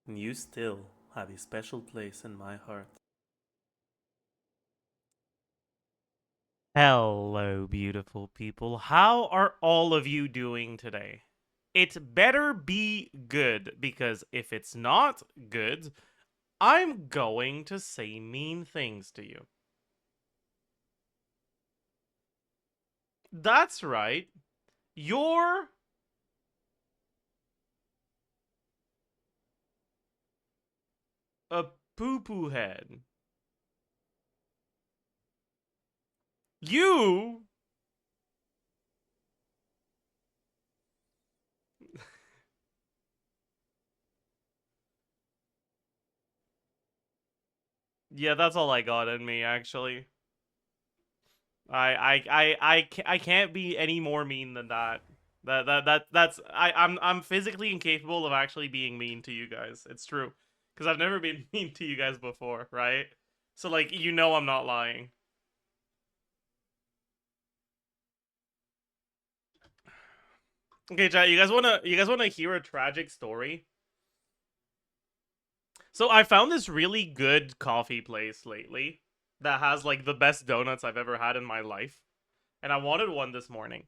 and you still have a special place in my heart. Hello, beautiful people. How are all of you doing today? It better be good, because if it's not good, I'm going to say mean things to you. That's right. You're a poo-poo head. You Yeah, that's all I got in me, actually. I can't be any more mean than that. I'm physically incapable of actually being mean to you guys. It's true, because I've never been mean to you guys before, right? So like, I'm not lying. Okay, chat. You guys wanna hear a tragic story? So I found this really good coffee place lately that has like the best donuts I've ever had in my life, and I wanted one this morning.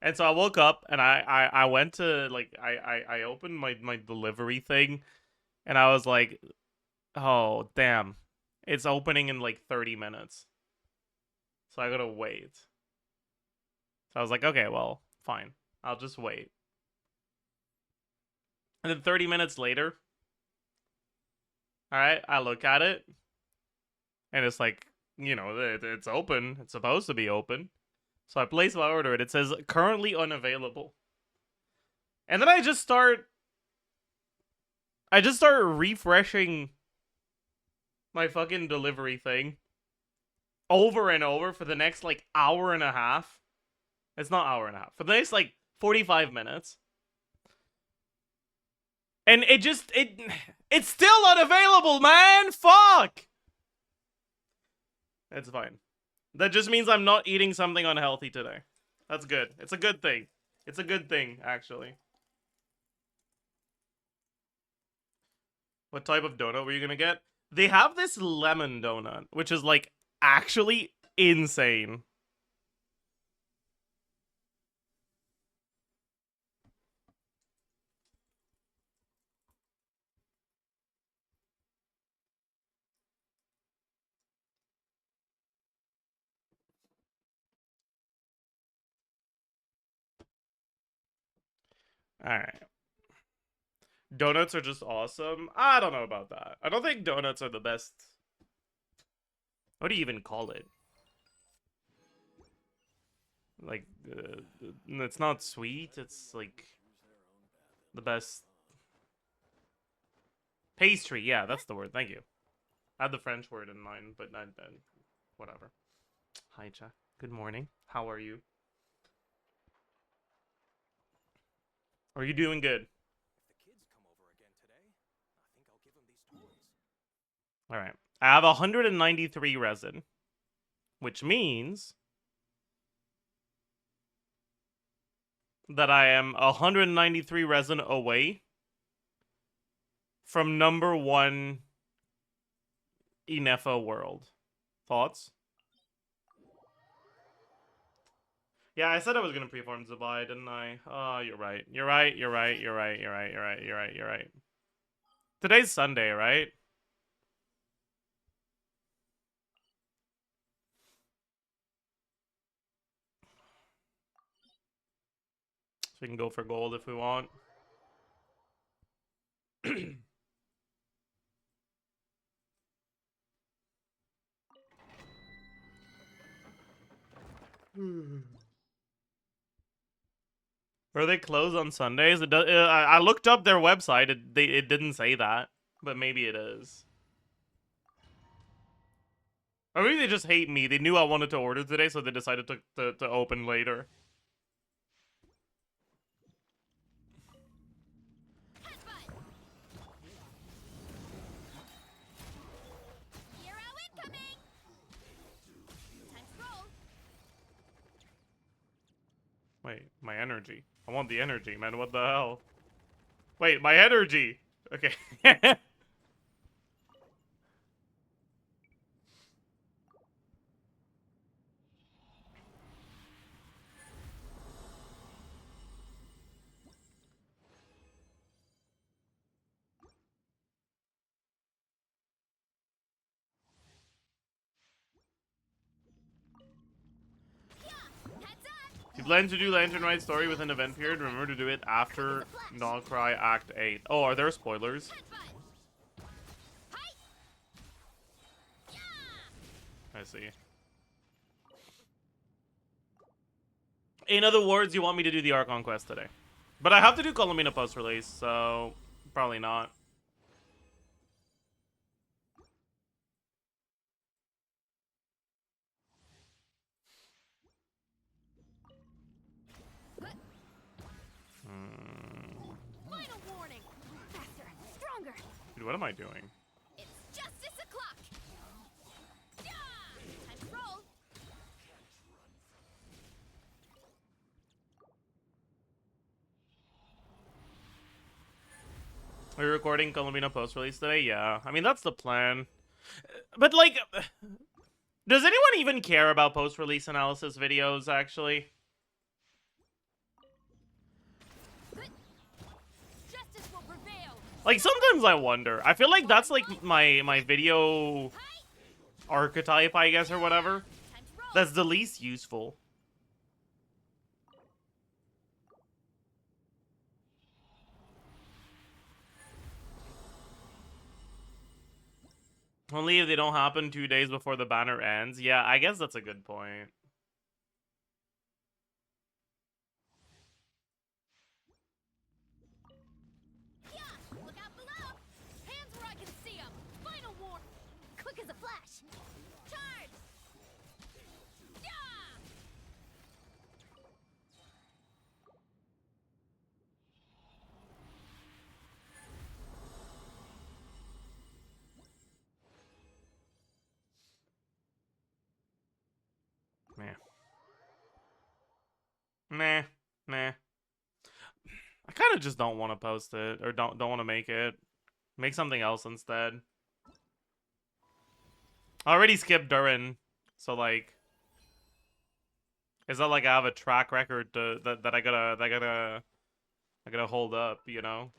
And so I woke up and I went to like I opened my delivery thing, and I was like, oh damn, it's opening in like 30 minutes, so I gotta wait. So I was like, okay, well, fine, I'll just wait. And then 30 minutes later, all right, I look at it, and it's like, it's open. It's supposed to be open. So I place my order, and it says currently unavailable. And then I just start refreshing my fucking delivery thing over and over for the next like hour and a half. It's not hour and a half. For the next like 45 minutes. And it's still unavailable, man. Fuck. It's fine. That just means I'm not eating something unhealthy today. That's good. It's a good thing. It's a good thing, actually. What type of donut were you gonna get? They have this lemon donut, which is like actually insane. Alright. Donuts are just awesome. I don't know about that. I don't think donuts are the best. What do you even call it? Like, it's not sweet. It's like the best pastry. Yeah, that's the word. Thank you. I had the French word in mind, but not whatever. Hi, Cha. Good morning. How are you? Are you doing good? All right. I have 193 resin, which means that I am 193 resin away from number one Inefo world. Thoughts? Yeah, I said I was gonna preform Zabai, didn't I? Oh, you're right. You're right. You're right. You're right. You're right. You're right. You're right. You're right. Today's Sunday, right? So we can go for gold if we want. Are they closed on Sundays? I looked up their website. It didn't say that, but maybe it is. Or maybe they just hate me. They knew I wanted to order today, so they decided to open later. Wait, my energy. I want the energy, man. What the hell? Wait, my energy. Okay. plan to do Lantern Rite story with an event period. Remember to do it after Cry Act 8. Oh, are there spoilers? I see. In other words, you want me to do the Archon quest today. But I have to do Colomina post-release, so probably not. Final warning. Faster, stronger. Dude, what am I doing? It's justice o'clock. Yeah! Time to roll. Are you recording Colomina post-release today? Yeah. I mean, that's the plan. But, like, does anyone even care about post-release analysis videos, actually? Justice will prevail. Like, sometimes I wonder. I feel like that's, like, my video archetype, I guess, or whatever. Time to roll. That's the least useful. Only if they don't happen 2 days before the banner ends. Yeah, I guess that's a good point. Yeah! Look out below. Hands where I can see 'em. Final war. Quick as a flash. Charge. Yeah! Meh. Meh. Meh. I kind of just don't want to post it, or don't want to make it. Make something else instead. I already skipped Durin, so like, it's not like I have a track record that I gotta hold up, you know?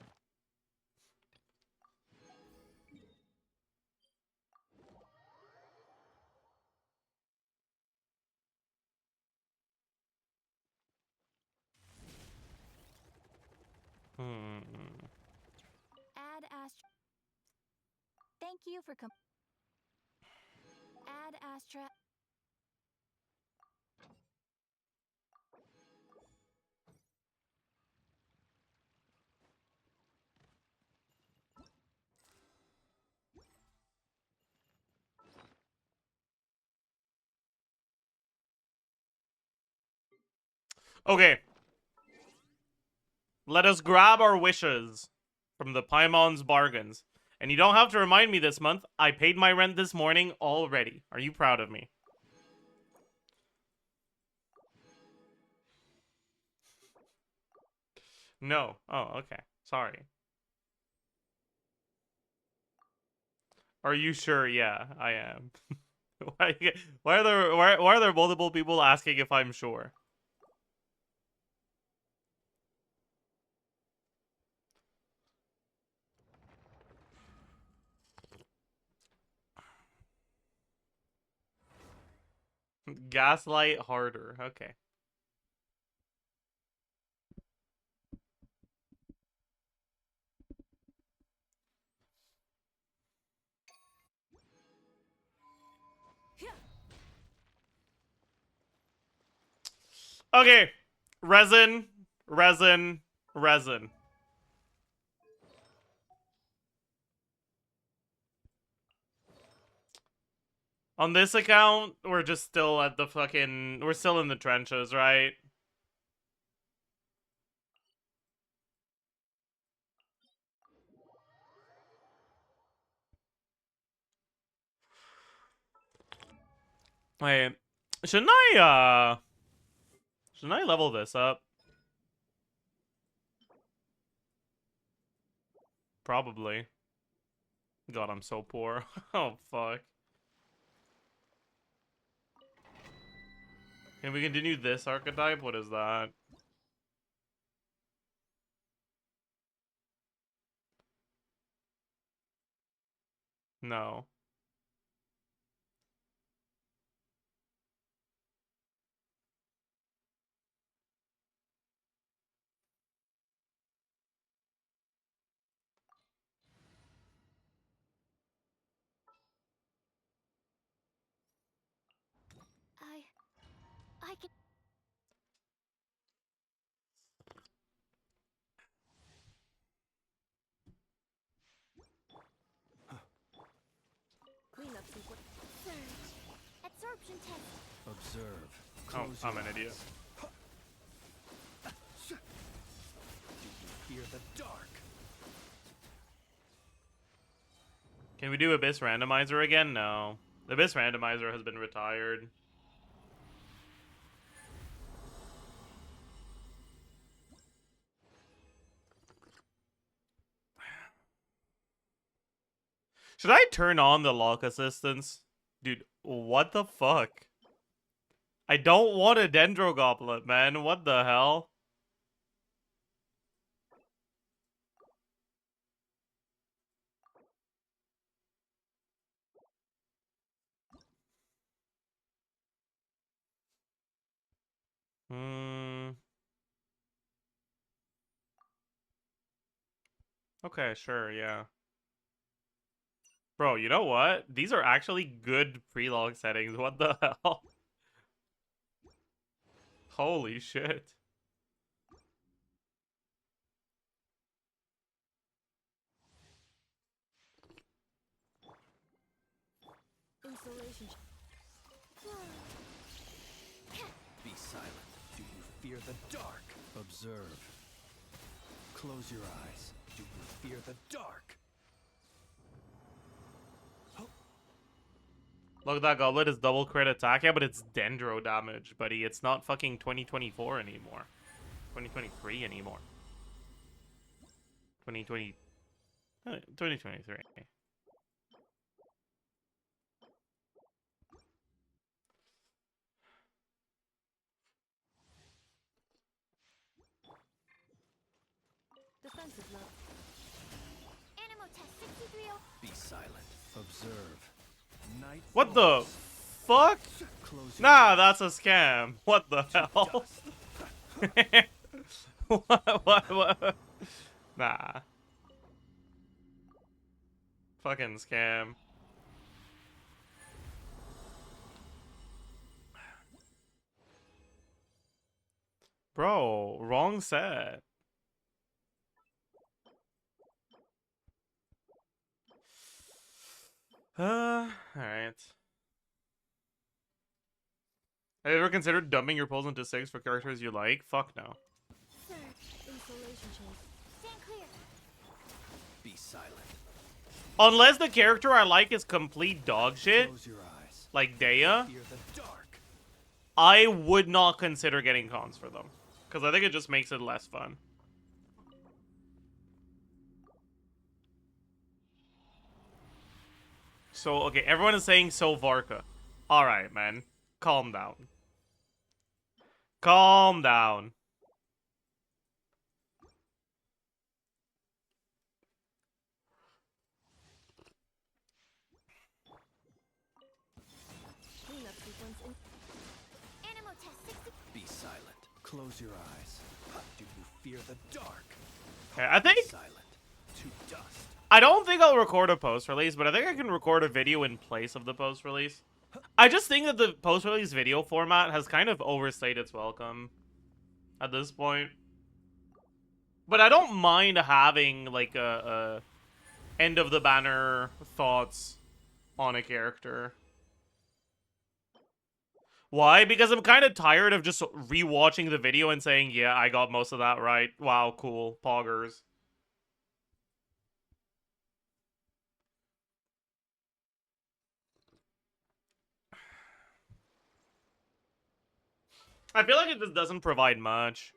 Add Astra. Thank you for Add Astra. Okay. Let us grab our wishes from the Paimon's bargains. And you don't have to remind me this month. I paid my rent this morning already. Are you proud of me? No. Oh, okay. Sorry. Are you sure? Yeah, I am. why are there multiple people asking if I'm sure? Gaslight harder. Okay. Okay. Resin, resin, resin. On this account, we're just still at the fucking... We're still in the trenches, right? Wait. Shouldn't I level this up? Probably. God, I'm so poor. Oh, fuck. Can we continue this archetype? What is that? No. Perception test. Observe. Oh, Close I'm your an idiot. eyes. Do you fear the dark? Can we do Abyss Randomizer again? No. The Abyss Randomizer has been retired. Should I turn on the lock assistance? Dude, what the fuck? I don't want a Dendro Goblet, man. What the hell? Hmm. Okay, sure, yeah. Bro, you know what? These are actually good pre-log settings. What the hell? Holy shit. Installation. Be silent. Do you fear the dark? Observe. Close your eyes. Do you fear the dark? Look, that goblet is double crit attack. Yeah, but it's Dendro damage, buddy. It's not fucking 2024 anymore. 2023 anymore. 2020... 2023. Defensive low. Animal test 63. Be silent. Observe. Night What the falls. fuck? Close your Nah, eyes. that's a scam. What the hell? Dust. What? Nah. Fucking scam. Bro, wrong set. Alright. Have you ever considered dumping your pulls into 6 for characters you like? Fuck no. Sir. Installation chase. Stand clear. Be silent. Unless the character I like is complete dog shit, Close your eyes. like Daya, Fear the dark. I would not consider getting cons for them. Because I think it just makes it less fun. So, okay, everyone is saying so Varka. Alright, man. Calm down. Calm down. Cleanup sequence in. Animal test 60. Be silent. Close your eyes. Do you fear the dark? Okay, I Be think... silent. To dust. I don't think I'll record a post-release, but I think I can record a video in place of the post-release. I just think that the post-release video format has kind of overstayed its welcome at this point. But I don't mind having, like, a end-of-the-banner thoughts on a character. Why? Because I'm kind of tired of just rewatching the video and saying, yeah, I got most of that right. Wow, cool. Poggers. I feel like it just doesn't provide much.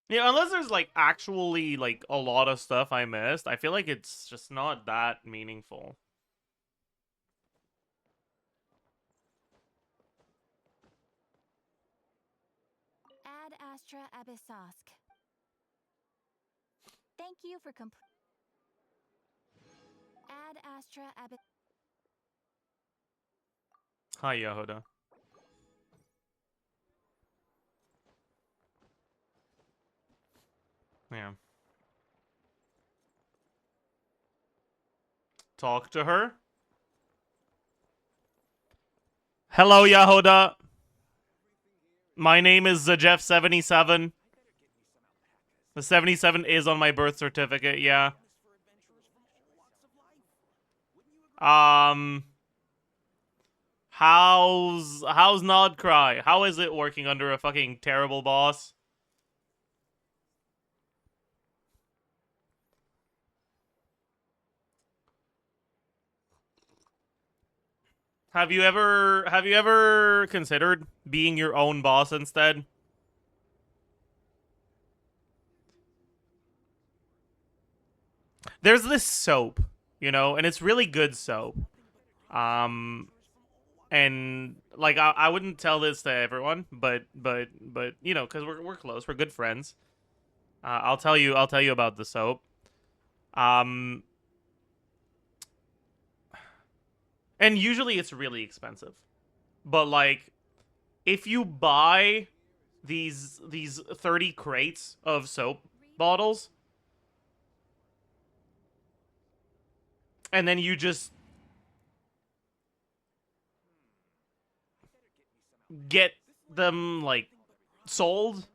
Yeah, unless there's, like, actually, like, a lot of stuff I missed, I feel like it's just not that meaningful. Ad Astra Abyssosk. Thank you for Ad Astra Abyss. Hi, Yehuda. Yeah. talk to her. Hello, Yahoda. My name is Zajef77. The 77 is on my birth certificate, yeah. How's Nod Cry? How is it working under a fucking terrible boss? Have you ever considered being your own boss instead? There's this soap, you know, and it's really good soap. And like I wouldn't tell this to everyone, but you know, because we're close, we're good friends. I'll tell you about the soap. And usually it's really expensive, but like if you buy these 30 crates of soap bottles, and then you just get them like sold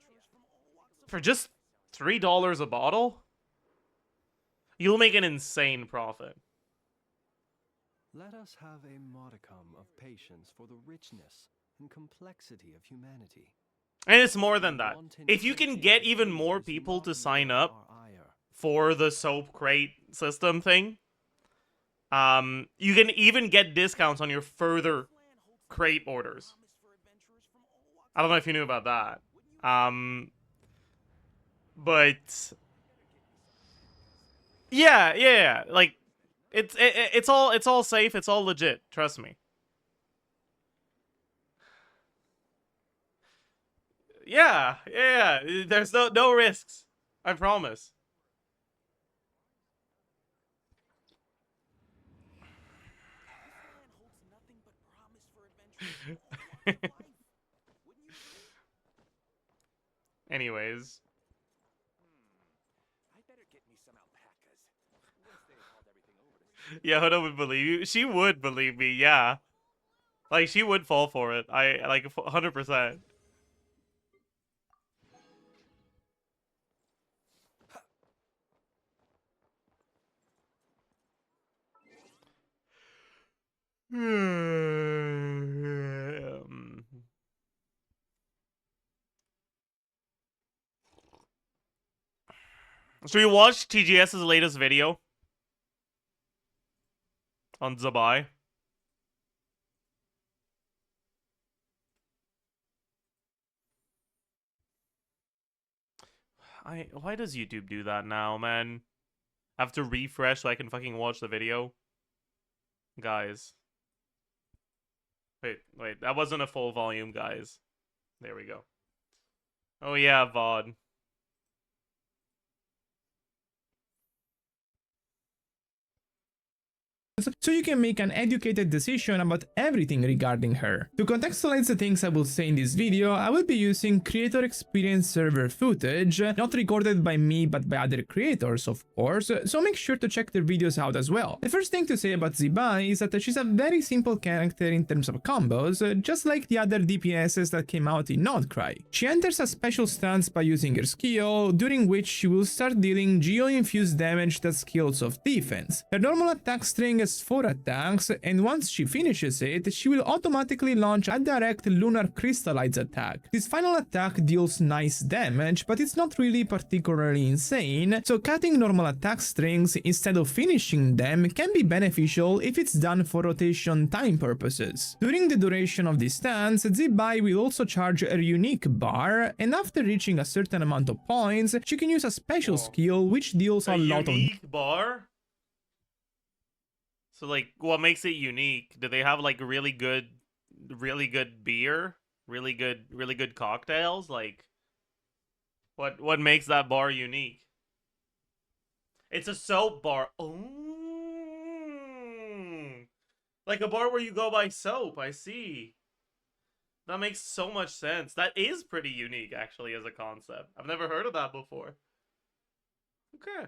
for just $3 a bottle, you'll make an insane profit. Let us have a modicum of patience for the richness and complexity of humanity. And it's more than that. If you can get even more people to sign up for the soap crate system thing, you can even get discounts on your further crate orders. I don't know if you knew about that. But yeah, like it's all safe, it's all legit, trust me. Yeah, there's no risks. I promise. Anyways. Yeah, Hoda would believe you. She would believe me, yeah. Like, she would fall for it. I, like, 100%. Should we watch TGS's latest video? On Zabai? Why does YouTube do that now, man? I have to refresh so I can fucking watch the video? Guys. Wait, that wasn't a full volume, guys. There we go. Oh yeah, VOD. So you can make an educated decision about everything regarding her. To contextualize the things I will say in this video, I will be using creator experience server footage, not recorded by me but by other creators of course, so make sure to check their videos out as well. The first thing to say about Zibai is that she's a very simple character in terms of combos, just like the other DPSs that came out in Nodcry. She enters a special stance by using her skill, during which she will start dealing geo-infused damage that skills of defense. Her normal attack string has 4 attacks, and once she finishes it, she will automatically launch a direct Lunar Crystallize attack. This final attack deals nice damage, but it's not really particularly insane, so cutting normal attack strings instead of finishing them can be beneficial if it's done for rotation time purposes. During the duration of this stance, Zibai will also charge her unique bar, and after reaching a certain amount of points, she can use a special skill which deals a lot of unique bar? So, like, what makes it unique? Do they have, like, really good beer? Really good cocktails? Like, what makes that bar unique? It's a soap bar. Oh, like a bar where you go buy soap. I see. That makes so much sense. That is pretty unique, actually, as a concept. I've never heard of that before. Okay.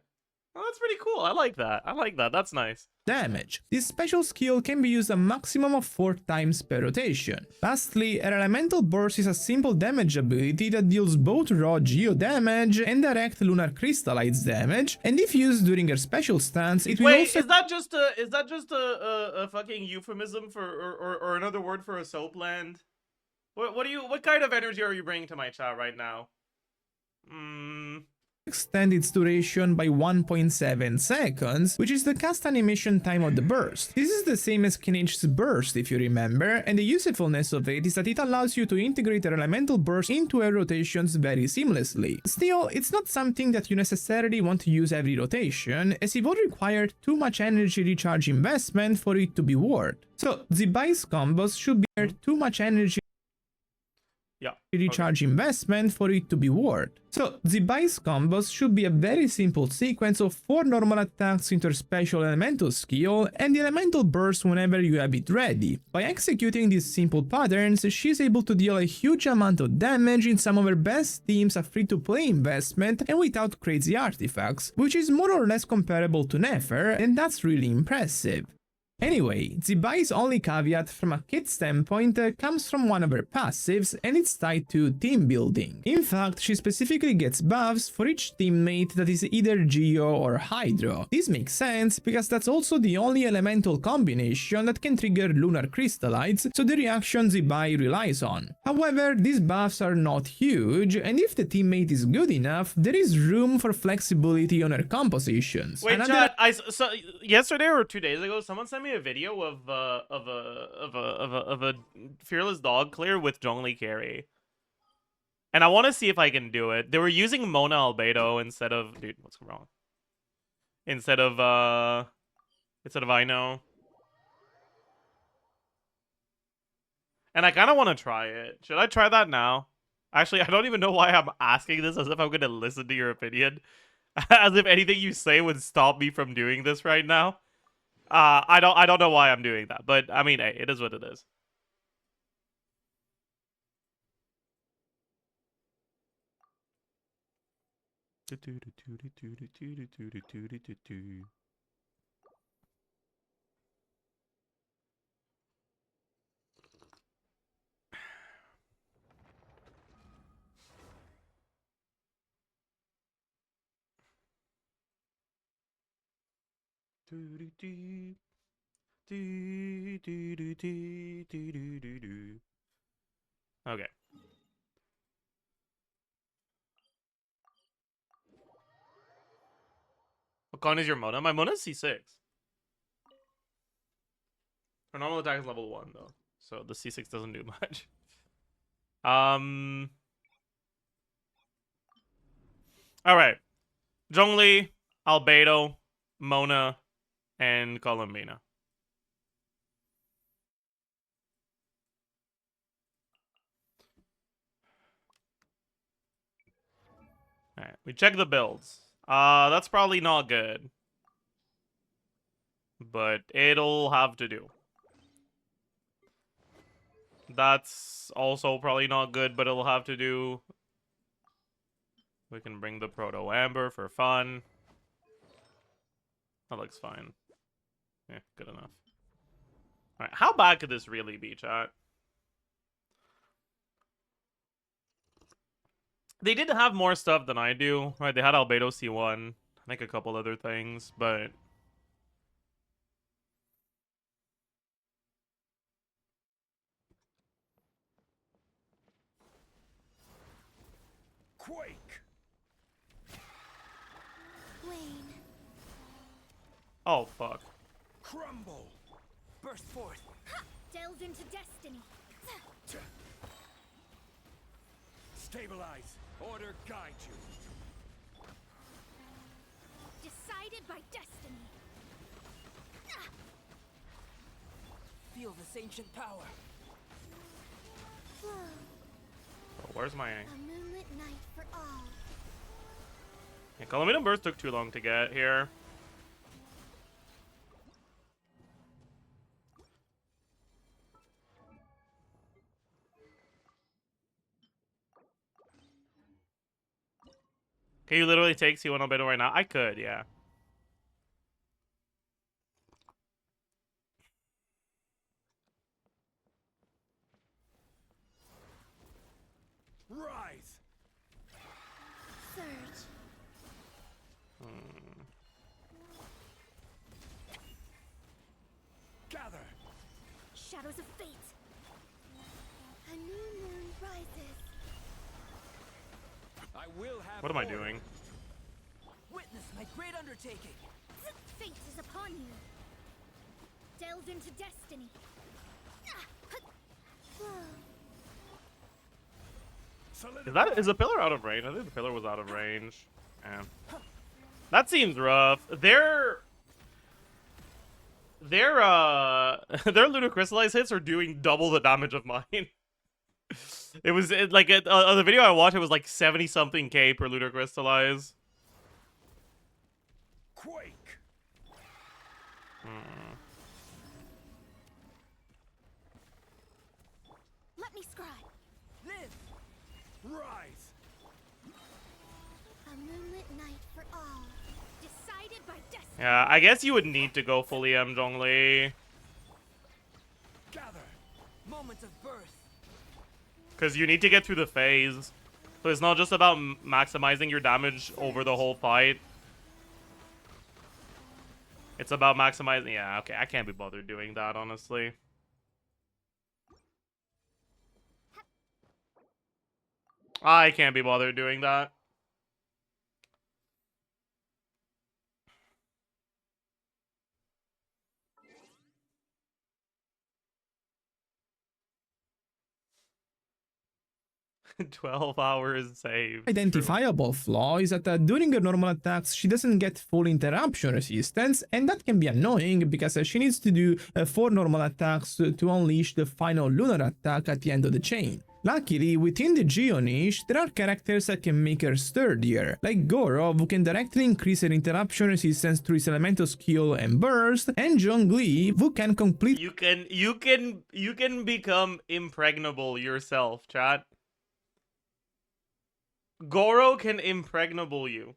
Oh, that's pretty cool. I like that. I like that. That's nice. damage. This special skill can be used a maximum of 4 times per rotation. Lastly, her elemental burst is a simple damage ability that deals both raw geo damage and direct lunar crystallites damage, and if used during her special stance, it will Wait, also— is that just a fucking euphemism for or another word for a soap land? What kind of energy are you bringing to my chat right now? extend its duration by 1.7 seconds, which is the cast animation time of the burst. This is the same as Kenich's burst, if you remember, and the usefulness of it is that it allows you to integrate her elemental burst into her rotations very seamlessly. Still, it's not something that you necessarily want to use every rotation, as it would require too much energy recharge investment for it to be worth. So, Zibai's combos should bear too much energy recharge investment for it to be worth. So, Zibai's combos should be a very simple sequence of 4 normal attacks into her special elemental skill and the elemental burst whenever you have it ready. By executing these simple patterns, she's able to deal a huge amount of damage in some of her best teams a free-to-play investment and without crazy artifacts, which is more or less comparable to Nefer, and that's really impressive. Anyway, Zibai's only caveat from a kit standpoint comes from one of her passives, and it's tied to team building. In fact, she specifically gets buffs for each teammate that is either Geo or Hydro. This makes sense because that's also the only elemental combination that can trigger lunar crystallites, so the reaction Zibai relies on. However, these buffs are not huge, and if the teammate is good enough, there is room for flexibility on her compositions. Wait, chat. So yesterday or 2 days ago, someone sent me a video of a fearless dog clear with Zhongli carry, and I want to see if I can do it. They were using Mona Albedo instead of what's wrong? Instead of I know, and I kind of want to try it. Should I try that now? Actually, I don't even know why I'm asking this, as if I'm gonna listen to your opinion, as if anything you say would stop me from doing this right now. I don't know why I'm doing that, but I mean, hey, it is what it is. Okay. What con is your Mona? My Mona's C6. Her normal attack is level 1 though, so the C6 doesn't do much. Alright. Zhongli, Albedo, Mona, and Columbina. Alright, we check the builds. That's probably not good, but it'll have to do. That's also probably not good, but it'll have to do. We can bring the Proto Amber for fun. That looks fine. Yeah, good enough. Alright, how bad could this really be, chat? They did have more stuff than I do, right? They had Albedo C1, I think a couple other things, but... Quake! Wayne. Oh, fuck. Crumble! Burst forth! Ha! Delves into destiny. Stabilize! Order guide you! Decided by destiny. Feel this ancient power! Flow. Oh, where's my... A moonlit night for all. Yeah, Columbina Burst took too long to get here. Can you literally take C1 Albedo right now? I could, yeah. Emerge. Gather. Shadows of fate. A new moon rises. I will have What am I order. doing? Witness my great undertaking. Fate is upon you. Delve into destiny. Is the pillar out of range? I think the pillar was out of range. Yeah. That seems rough. Their their ludicrystallized hits are doing double the damage of mine. It was the video I watched. It was like 70 something K per ludicrystallize. Quake. Let me scribe. Live. Rise. A moonlit night for all. Decided by destiny. Yeah, I guess you would need to go fully M Zhongli. Gather. Moment of birth. Because you need to get through the phase. So it's not just about maximizing your damage over the whole fight. It's about maximizing... Yeah, okay, I can't be bothered doing that, honestly. I can't be bothered doing that. "12 hours saved." Identifiable flaw is that during her normal attacks she doesn't get full interruption resistance, and that can be annoying because she needs to do 4 normal attacks to unleash the final lunar attack at the end of the chain. Luckily, within the Geo niche, there are characters that can make her sturdier, like Goro, who can directly increase her interruption resistance through his elemental skill and burst, and Zhongli, who can complete... You can become impregnable yourself, chat. Goro can impregnable you.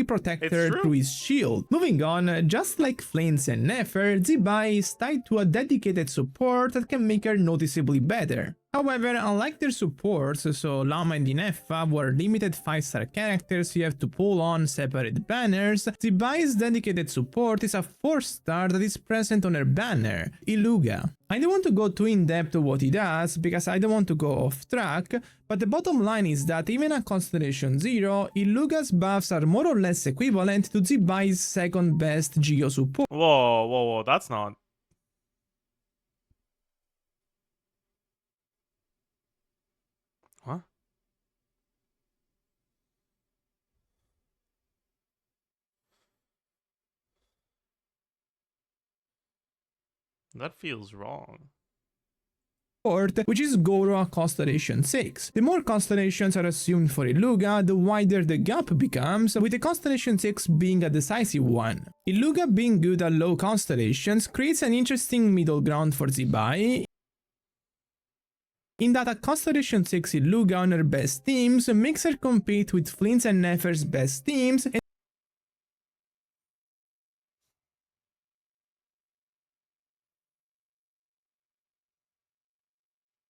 protect It's her true. through his shield. Moving on, just like Flames and Nefer, Zibai is tied to a dedicated support that can make her noticeably better. However, unlike their supports, so Llama and Ineffa, who are limited 5-star characters you have to pull on separate banners, Zibai's dedicated support is a 4-star that is present on her banner, Iluga. I don't want to go too in-depth to what he does, because I don't want to go off track, but the bottom line is that even at Constellation 0, Iluga's buffs are more or less equivalent to Zibai's second best Geo support. Whoa, that's not... Huh? That feels wrong. Which is Goro at Constellation 6. The more constellations are assumed for Iluga, the wider the gap becomes, with the Constellation 6 being a decisive one. Iluga being good at low constellations creates an interesting middle ground for Zibai, in that a Constellation 6 Iluga on her best teams makes her compete with Flint's and Nefer's best teams, and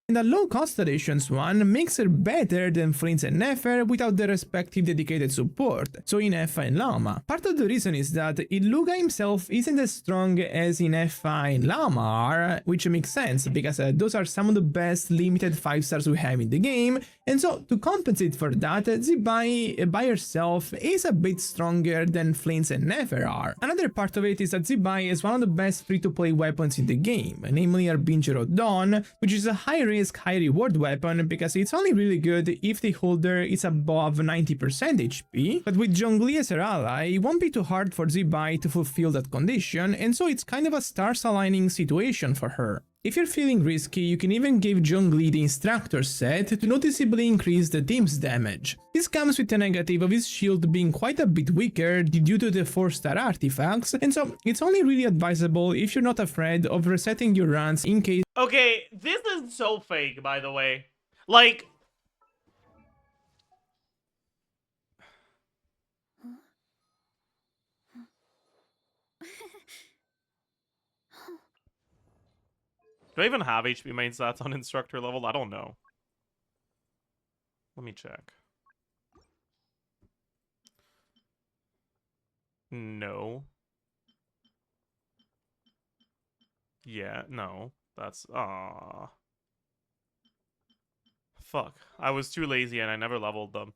the low constellations one makes her better than Flint's and Nefer without their respective dedicated support, so Ineffa and Llama. Part of the reason is that Iluga himself isn't as strong as Ineffa and Llama are, which makes sense, because those are some of the best limited 5-stars we have in the game, and so to compensate for that, Zibai by herself is a bit stronger than Flint's and Nefer are. Another part of it is that Zibai is one of the best free-to-play weapons in the game, namely Harbinger of Dawn, which is a high-risk, high-reward weapon because it's only really good if the holder is above 90% HP, but with Zhongli as her ally, it won't be too hard for Zibai to fulfill that condition, and so it's kind of a stars-aligning situation for her. If you're feeling risky, you can even give Zhongli the Instructor set to noticeably increase the team's damage. This comes with the negative of his shield being quite a bit weaker due to the 4-star artifacts, and so it's only really advisable if you're not afraid of resetting your runs in case... Okay, this is so fake, by the way. Like... Do I even have HP main stats on instructor level? I don't know. Let me check. No. Yeah, no. That's fuck. I was too lazy and I never leveled them.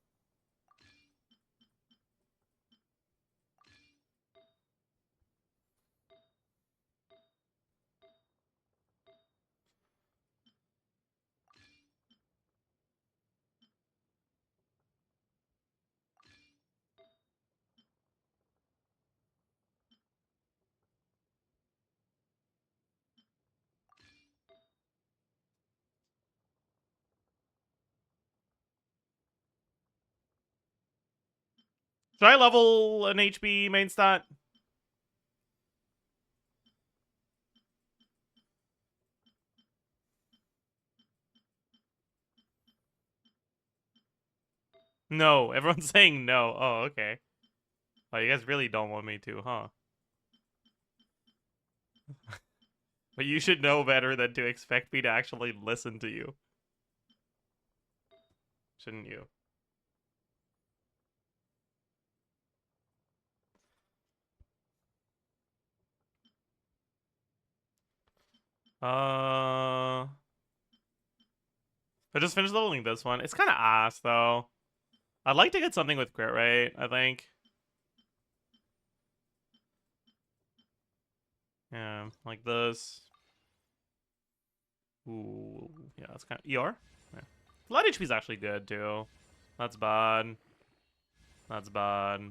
Should I level an HP main stat? No, everyone's saying no. Oh, okay. Oh, you guys really don't want me to, huh? But you should know better than to expect me to actually listen to you. Shouldn't you? I just finished leveling this one. It's kind of ass, though. I'd like to get something with crit rate, I think. Yeah, like this. Ooh, yeah, that's kind of... ER? Yeah. Light HP is actually good, too. That's bad. That's bad.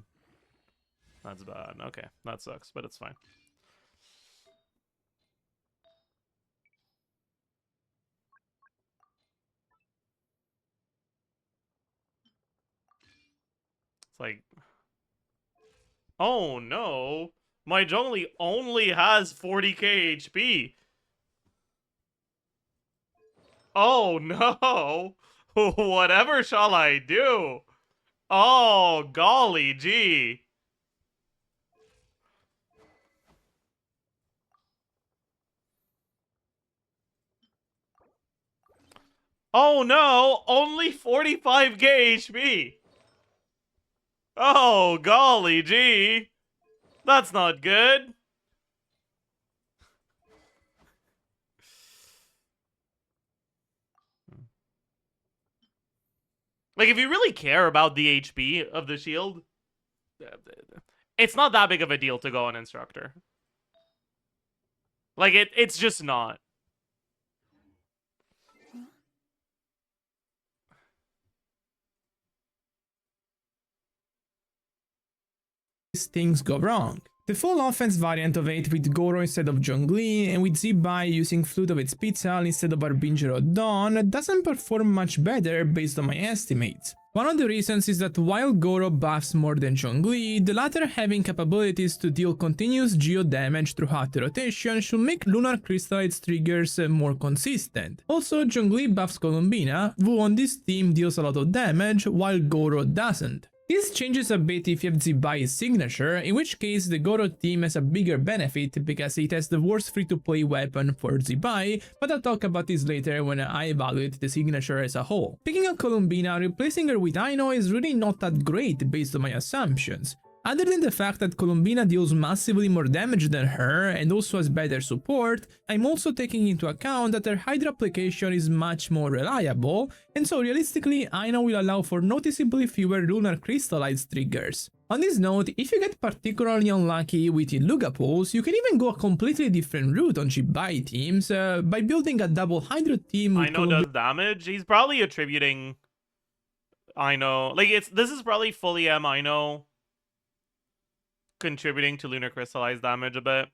That's bad. Okay, that sucks, but it's fine. It's like... Oh, no. My Zhongli only has 40k HP. Oh, no. Whatever shall I do? Oh, golly gee. Oh, no. Only 45k HP. Oh, golly gee. That's not good. Like, if you really care about the HP of the shield, it's not that big of a deal to go on Instructor. Like, it's just not. Things go wrong. The full offense variant of 8 with Goro instead of Zhongli, and with Zibai using Flute of its Pizza instead of Harbinger of Dawn doesn't perform much better based on my estimates. One of the reasons is that while Goro buffs more than Zhongli, the latter having capabilities to deal continuous geo damage throughout the rotation should make Lunar Crystallites triggers more consistent. Also, Zhongli buffs Columbina, who on this team deals a lot of damage, while Goro doesn't. This changes a bit if you have Zibai's signature, in which case the Goro team has a bigger benefit because it has the worst free-to-play weapon for Zibai, but I'll talk about this later when I evaluate the signature as a whole. Picking up Columbina, replacing her with Aino is really not that great based on my assumptions. Other than the fact that Columbina deals massively more damage than her and also has better support, I'm also taking into account that her Hydra application is much more reliable, and so realistically Aino will allow for noticeably fewer Lunar Crystallites triggers. On this note, if you get particularly unlucky with Iluga pulls, you can even go a completely different route on Zibai teams by building a double Hydra team with Aino does damage. He's probably attributing Aino. Like, this is probably fully Aino contributing to Lunar Crystallized damage a bit.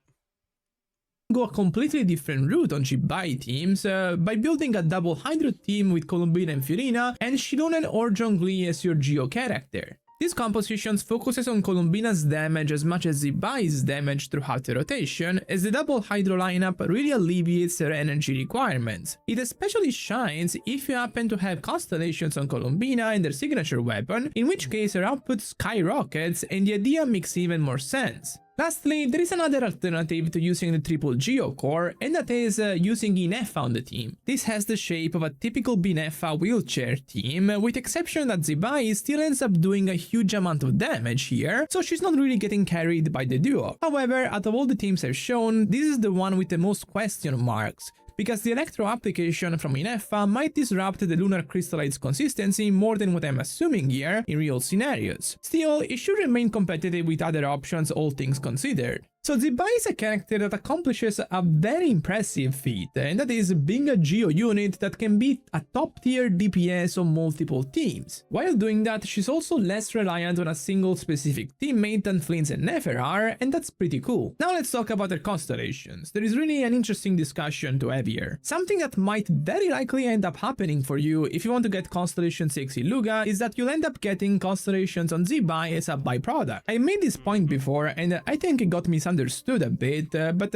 Go a completely different route on Zibai teams by building a double Hydra team with Columbina and Fiorina and Shilonen or Zhongli as your Geo character. This composition focuses on Columbina's damage as much as Zibai's damage throughout the rotation, as the double Hydro lineup really alleviates her energy requirements. It especially shines if you happen to have constellations on Columbina and their signature weapon, in which case her output skyrockets and the idea makes even more sense. Lastly, there is another alternative to using the triple Geo core, and that is using Ineffa on the team. This has the shape of a typical Bineffa wheelchair team, with exception that Zibai still ends up doing a huge amount of damage here, so she's not really getting carried by the duo. However, out of all the teams I've shown, this is the one with the most question marks, because the Electro application from Ineffa might disrupt the Lunar Crystallide's consistency more than what I'm assuming here in real scenarios. Still, it should remain competitive with other options, all things considered. So Zibai is a character that accomplishes a very impressive feat, and that is being a Geo unit that can beat a top tier DPS on multiple teams. While doing that, she's also less reliant on a single specific teammate than Flints and Nefer are, and that's pretty cool. Now let's talk about her constellations. There is really an interesting discussion to have here. Something that might very likely end up happening for you if you want to get Constellation 6 Iluga is that you'll end up getting constellations on Zibai as a byproduct. I made this point before, and I think it got misunderstood a bit, but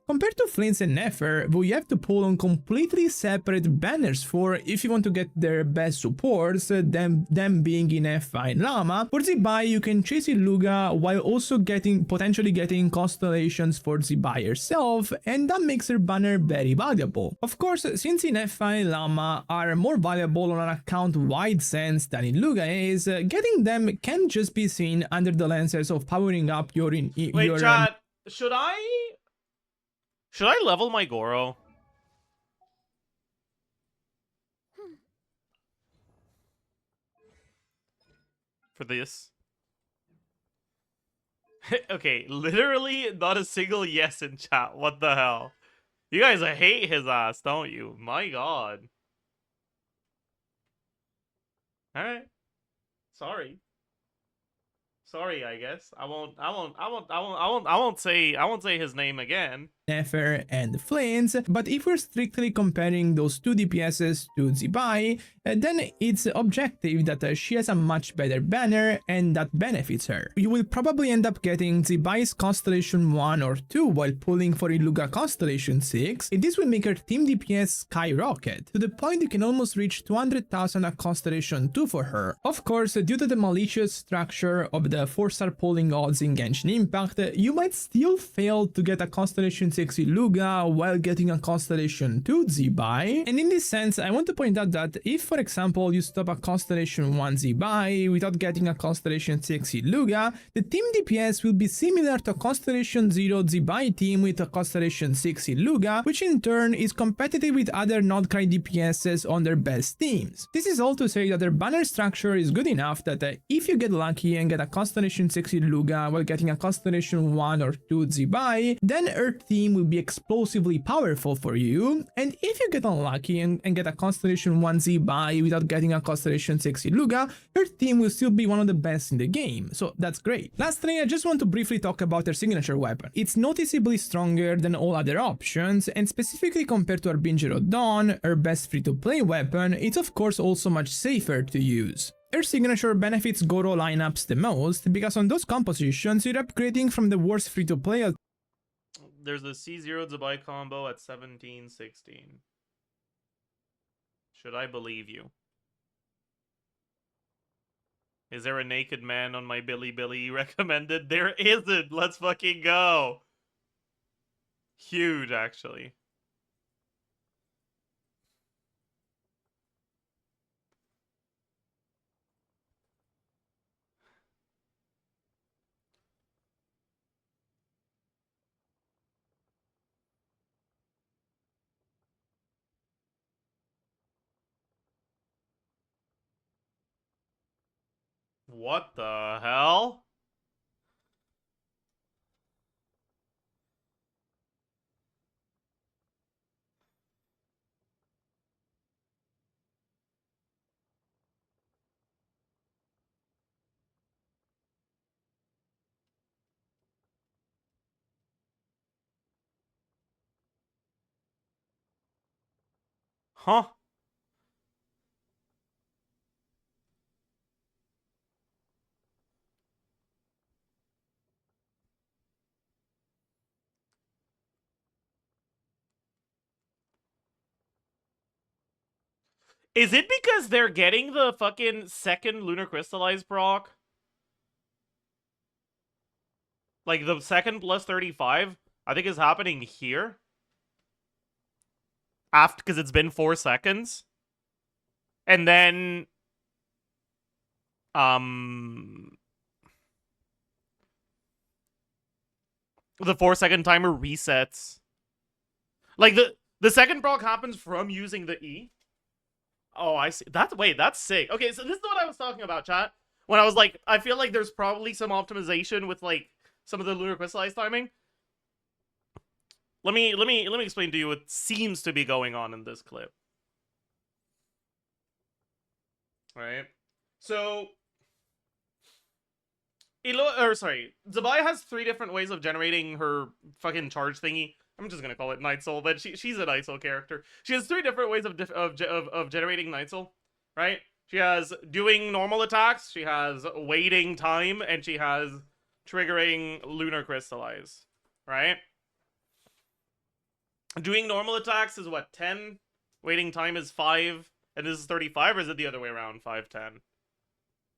compared to Flints and Nefer, who you have to pull on completely separate banners for if you want to get their best supports, them being Ineffa and Llama, for Zibai you can chase Iluga while also potentially getting constellations for Zibai herself, and that makes her banner very valuable. Of course, since Ineffa and Llama are more valuable on an account-wide sense than Iluga is, getting them can just be seen under the lenses of powering up your... Wait, chat. Should I level my Goro? For this? Okay, literally not a single yes in chat. What the hell? You guys hate his ass, don't you? My god. Alright. Sorry. Sorry, I guess. I won't say his name again. Nefer and Flames, but if we're strictly comparing those two DPSs to Zibai, then it's objective that she has a much better banner and that benefits her. You will probably end up getting Zibai's Constellation 1 or 2 while pulling for Iluga Constellation 6, and this will make her team DPS skyrocket, to the point you can almost reach 200,000 at Constellation 2 for her. Of course, due to the malicious structure of the 4-star pulling odds in Genshin Impact, you might still fail to get a Constellation 6 Iluga while getting a Constellation 2 Zibai, and in this sense I want to point out that if, for example, you stop a Constellation 1 Zibai without getting a Constellation 6 Iluga, the team DPS will be similar to a Constellation 0 Zibai team with a Constellation 6 Iluga, which in turn is competitive with other Nodcry DPSs on their best teams. This is all to say that their banner structure is good enough that if you get lucky and get a Constellation 6 Iluga while getting a Constellation 1 or 2 Zibai, then her team will be explosively powerful for you, and if you get unlucky and get a Constellation 1 Zibai without getting a Constellation 6 Iluga, her team will still be one of the best in the game, so that's great. Lastly, I just want to briefly talk about her signature weapon. It's noticeably stronger than all other options, and specifically compared to Arbingero Dawn, her best free-to-play weapon, it's of course also much safer to use. Her signature benefits Goro lineups the most, because on those compositions you're upgrading from the worst free-to-play. There's a C0 Zibai combo at 17-16. Should I believe you? Is there a naked man on my Billy recommended? There isn't! Let's fucking go! Huge, actually. What the hell? Huh? Is it because they're getting the fucking second Lunar Crystallized proc? Like the second plus 35, I think is happening here. After, because it's been 4 seconds. And then the 4-second timer resets. Like the second proc happens from using the E. Oh, I see. That's sick. Okay, so this is what I was talking about, chat. When I was like, I feel like there's probably some optimization with like some of the lunar crystallized timing. Let me explain to you what seems to be going on in this clip. Right? So Zabaya has 3 different ways of generating her fucking charge thingy. I'm just gonna call it Night Soul, but she's a Night Soul character. She has 3 different ways of generating Night Soul, right? She has doing normal attacks, she has waiting time, and she has triggering Lunar Crystallize, right? Doing normal attacks is what, 10? Waiting time is 5, and this is 35, or is it the other way around, 5-10?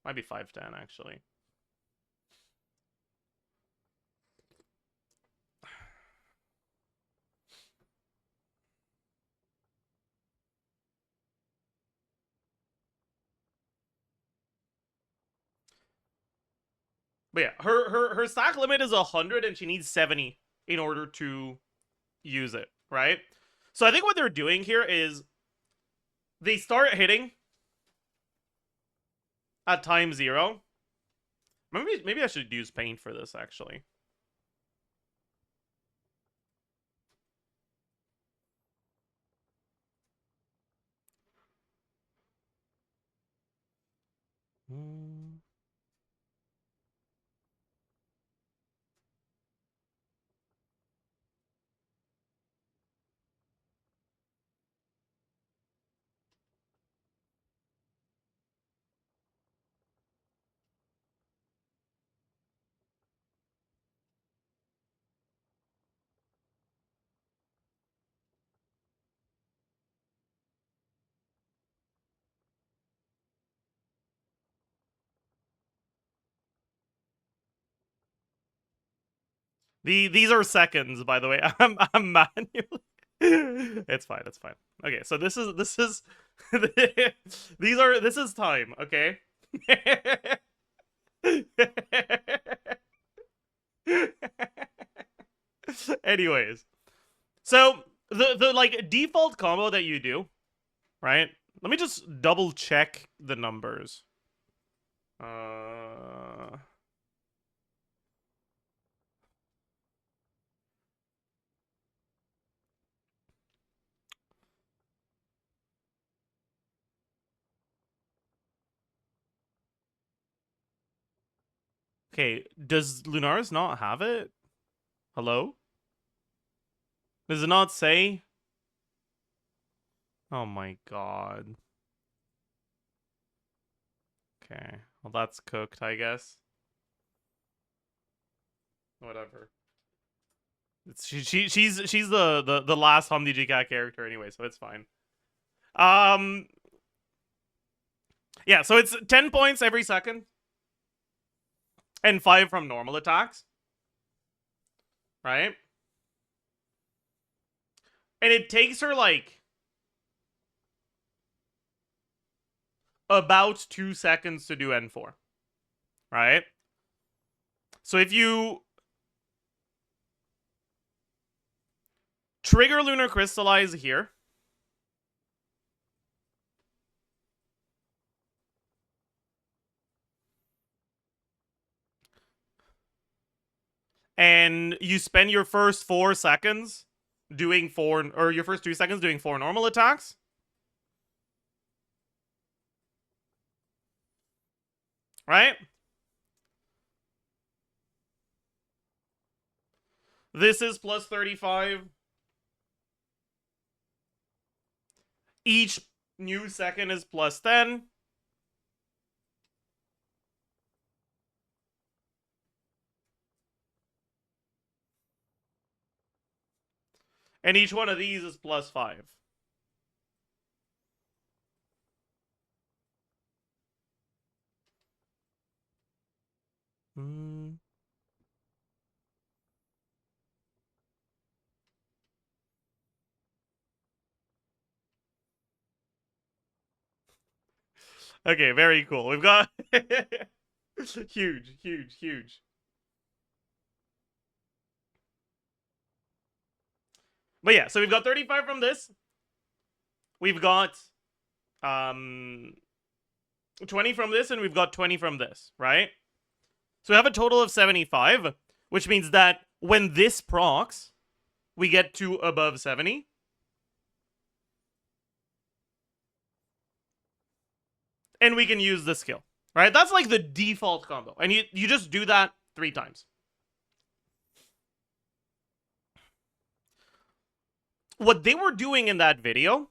Might be 5-10, actually. But yeah, her stack limit is 100 and she needs 70 in order to use it, right? So I think what they're doing here is they start hitting at time 0. Maybe I should use paint for this, actually. These are seconds, by the way. I'm manually. It's fine. It's fine. Okay, so this is this is time. Okay. Anyways, so the like default combo that you do, right? Let me just double check the numbers. Okay, does Lunaris not have it? Hello? Does it not say? Oh my god. Okay, well that's cooked, I guess. Whatever. She's the last Humdi Cat character anyway, so it's fine. Yeah, so it's 10 points every second. And 5 from normal attacks. Right? And it takes her like about 2 seconds to do N4. Right? So if you trigger Lunar Crystallize here, and you spend your first 4 seconds doing 4, or your first 2 seconds doing 4 normal attacks, right? This is plus 35. Each new second is plus 10. And each one of these is plus 5. Okay, very cool. We've got huge, huge, huge. But yeah, so we've got 35 from this. We've got 20 from this, and we've got 20 from this, right? So we have a total of 75, which means that when this procs, we get to above 70. And we can use the skill, right? That's like the default combo. And you just do that 3 times. What they were doing in that video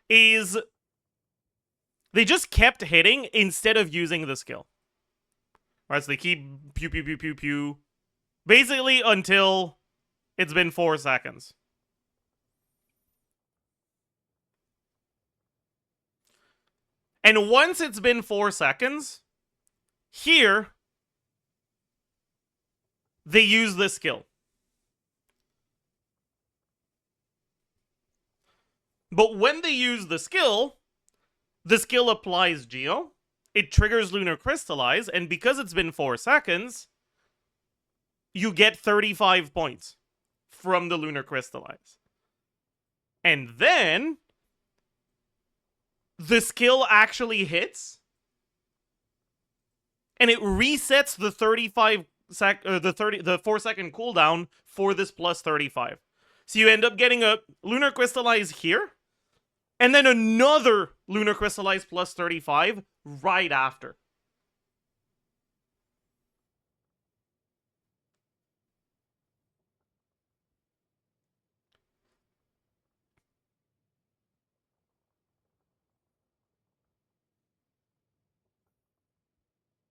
is they just kept hitting instead of using the skill. Right, so they keep pew, pew, pew, pew, pew. Basically until it's been 4 seconds. And once it's been 4 seconds, here, they use the skill. But when they use the skill applies Geo, it triggers Lunar Crystallize, and because it's been 4 seconds, you get 35 points from the Lunar Crystallize. And then the skill actually hits, and it resets the 4-second cooldown for this plus 35. So you end up getting a Lunar Crystallize here, and then another Lunar Crystallize plus 35 right after.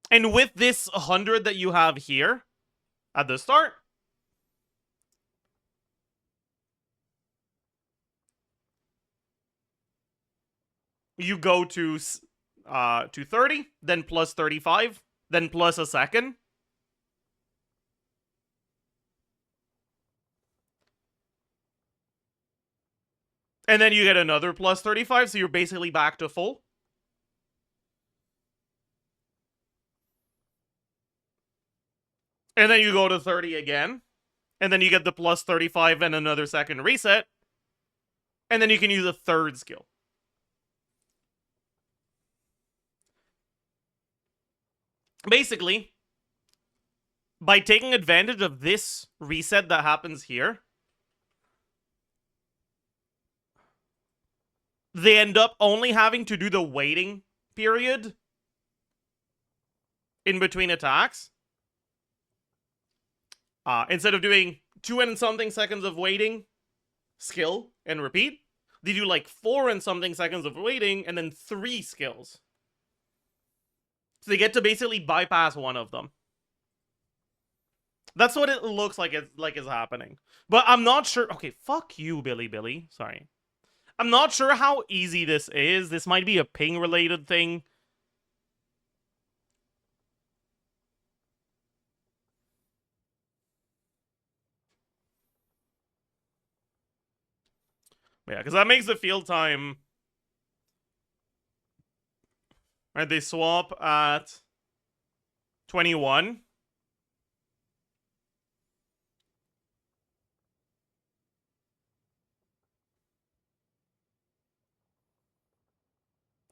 And with this 100 that you have here at the start, you go to 30, then plus 35, then plus a second. And then you get another plus 35, so you're basically back to full. And then you go to 30 again. And then you get the plus 35 and another second reset. And then you can use a third skill. Basically, by taking advantage of this reset that happens here, they end up only having to do the waiting period in between attacks. Instead of doing 2 and something seconds of waiting, skill, and repeat, they do like 4 and something seconds of waiting and then 3 skills. So they get to basically bypass one of them. That's what it looks like is happening. But I'm not sure. Okay, fuck you, Billy. Sorry. I'm not sure how easy this is. This might be a ping-related thing. Yeah, because that makes the field time... Right, they swap at 21.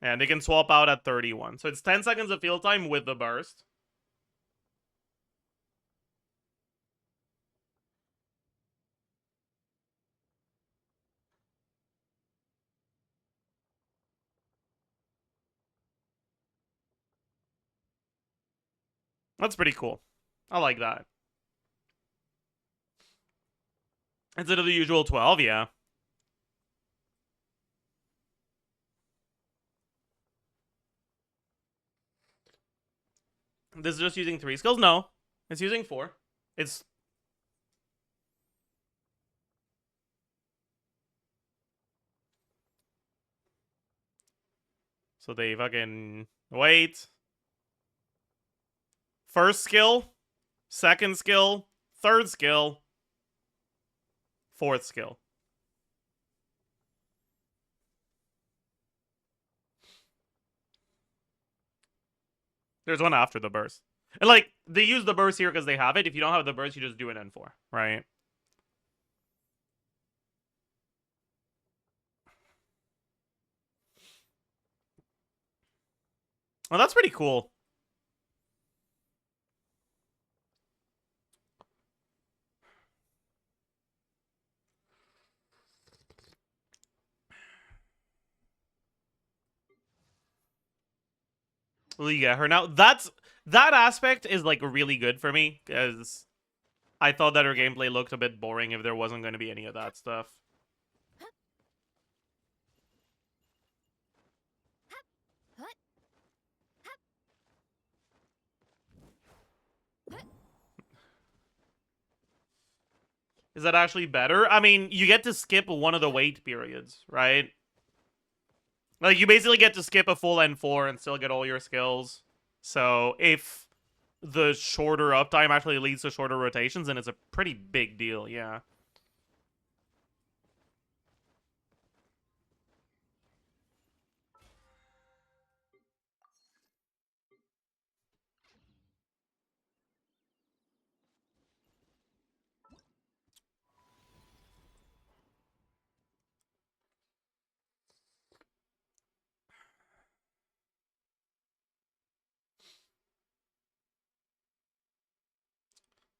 And they can swap out at 31. So it's 10 seconds of field time with the burst. That's pretty cool. I like that. Instead of the usual 12, yeah. This is just using 3 skills? No. It's using 4. It's... So they fucking... Wait. First skill. Second skill. Third skill. Fourth skill. There's one after the burst. And like, they use the burst here because they have it. If you don't have the burst, you just do an N4, right? Well, that's pretty cool. Well, you get her now. That aspect is like really good for me because I thought that her gameplay looked a bit boring if there wasn't going to be any of that stuff. Is that actually better? I mean, you get to skip one of the wait periods, right? Like, you basically get to skip a full N4 and still get all your skills. So, if the shorter uptime actually leads to shorter rotations, then it's a pretty big deal, yeah.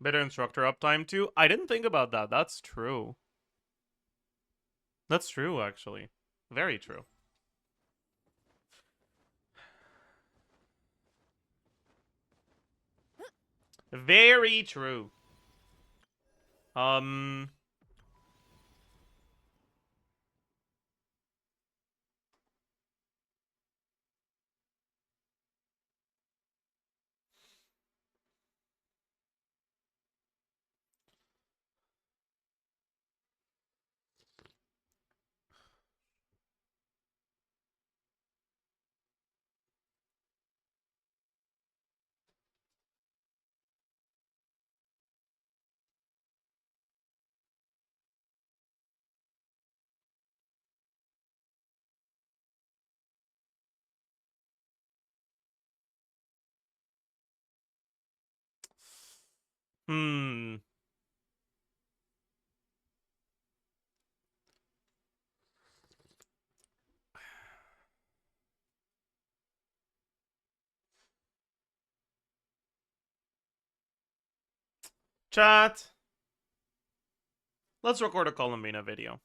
Better instructor uptime too? I didn't think about that. That's true. That's true, actually. Very true. Very true. Um... Hmm. Chat. Let's record a Columbina video.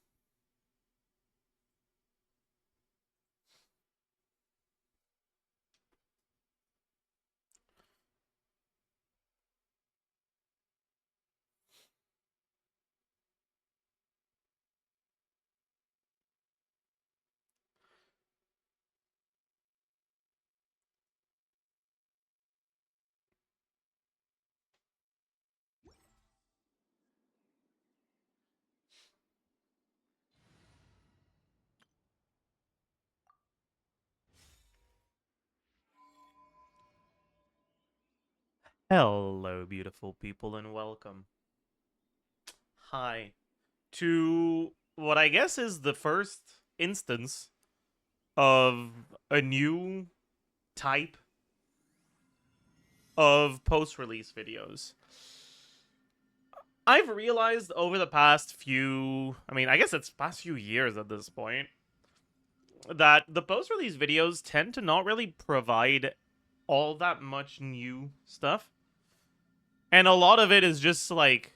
Hello, beautiful people, and welcome. Hi. To what I guess is the first instance of a new type of post-release videos. I've realized over the past few, I guess it's past few years at this point, that the post-release videos tend to not really provide all that much new stuff. And a lot of it is just like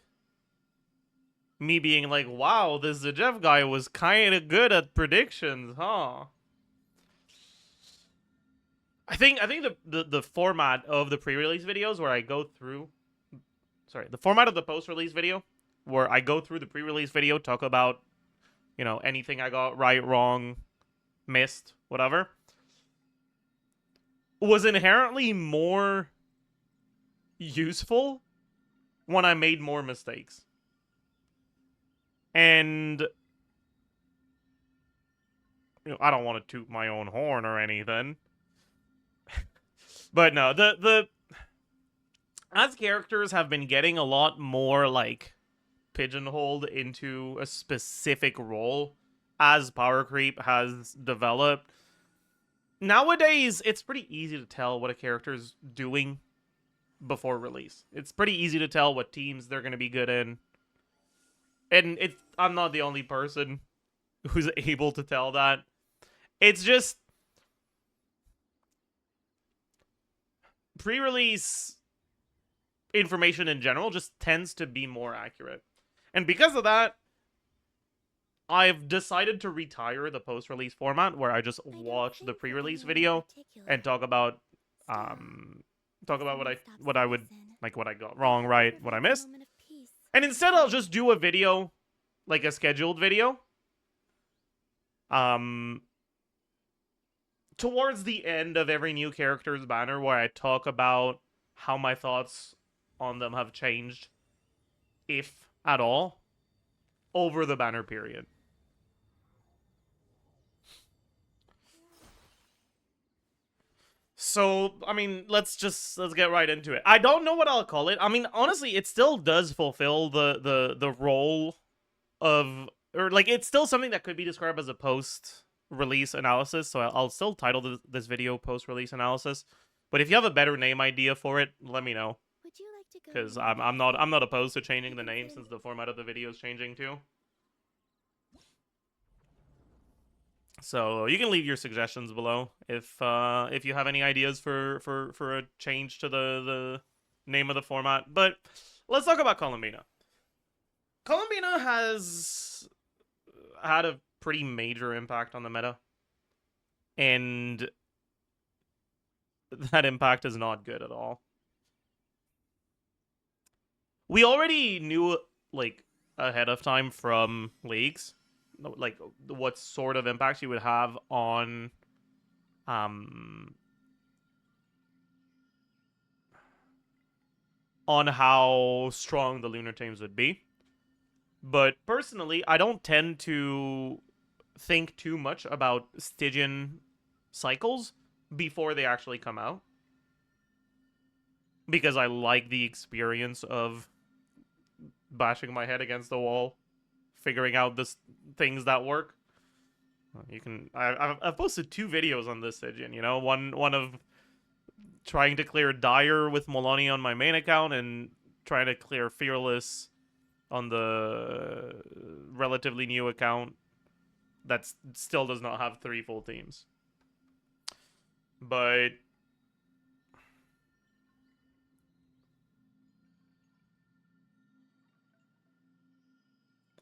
me being like, wow, this Zajef guy was kind of good at predictions, huh? I think the format of the pre-release videos where I go through, the format of the post-release video where I go through the pre-release video, talk about, anything I got right, wrong, missed, whatever, was inherently more useful when I made more mistakes. And I don't want to toot my own horn or anything. But no, the as characters have been getting a lot more like pigeonholed into a specific role as power creep has developed. nowadays it's pretty easy to tell what a character's doing before release. It's pretty easy to tell what teams they're going to be good in. And I'm not the only person who's able to tell that. It's just pre-release information in general just tends to be more accurate. And because of that, I've decided to retire the post-release format where I just watch the pre-release video and talk about what I would like, what I got wrong, right, what I missed. And instead I'll just do a video, like a scheduled video. Towards the end of every new character's banner where I talk about how my thoughts on them have changed, if at all, over the banner period. So, I mean, let's get right into it. I don't know what I'll call it. I mean, honestly, it still does fulfill the role of, or like, it's still something that could be described as a post-release analysis. So I'll still title this video post-release analysis. But if you have a better name idea for it, let me know. Because I'm not opposed to changing the name since the format of the video is changing too. So you can leave your suggestions below if you have any ideas for a change to the name of the format. But let's talk about Columbina. Columbina has had a pretty major impact on the meta, and that impact is not good at all. We already knew, like, ahead of time from leaks, like, what sort of impact you would have on how strong the lunar teams would be. But personally, I don't tend to think too much about Stygian cycles before they actually come out, because I like the experience of bashing my head against the wall, figuring out things that work. You can I've posted 2 videos on this Stygian, you know, one of trying to clear Dire with Molani on my main account and trying to clear Fearless on the relatively new account that still does not have 3 full teams. But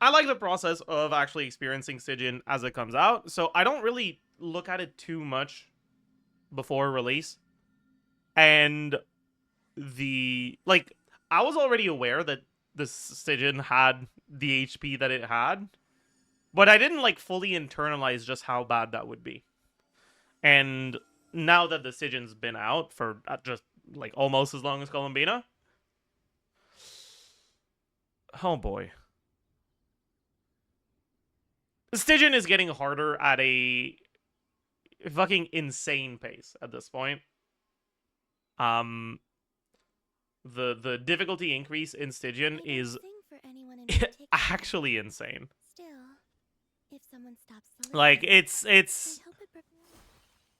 I like the process of actually experiencing Stygian as it comes out, so I don't really look at it too much before release. And I was already aware that the Stygian had the HP that it had, but I didn't, like, fully internalize just how bad that would be. And now that the Stygian's been out for just, like, almost as long as Columbina, oh boy. Stygian is getting harder at a fucking insane pace at this point. The difficulty increase in Stygian is actually insane. Still, if someone stops to Like, listen, it's they hope it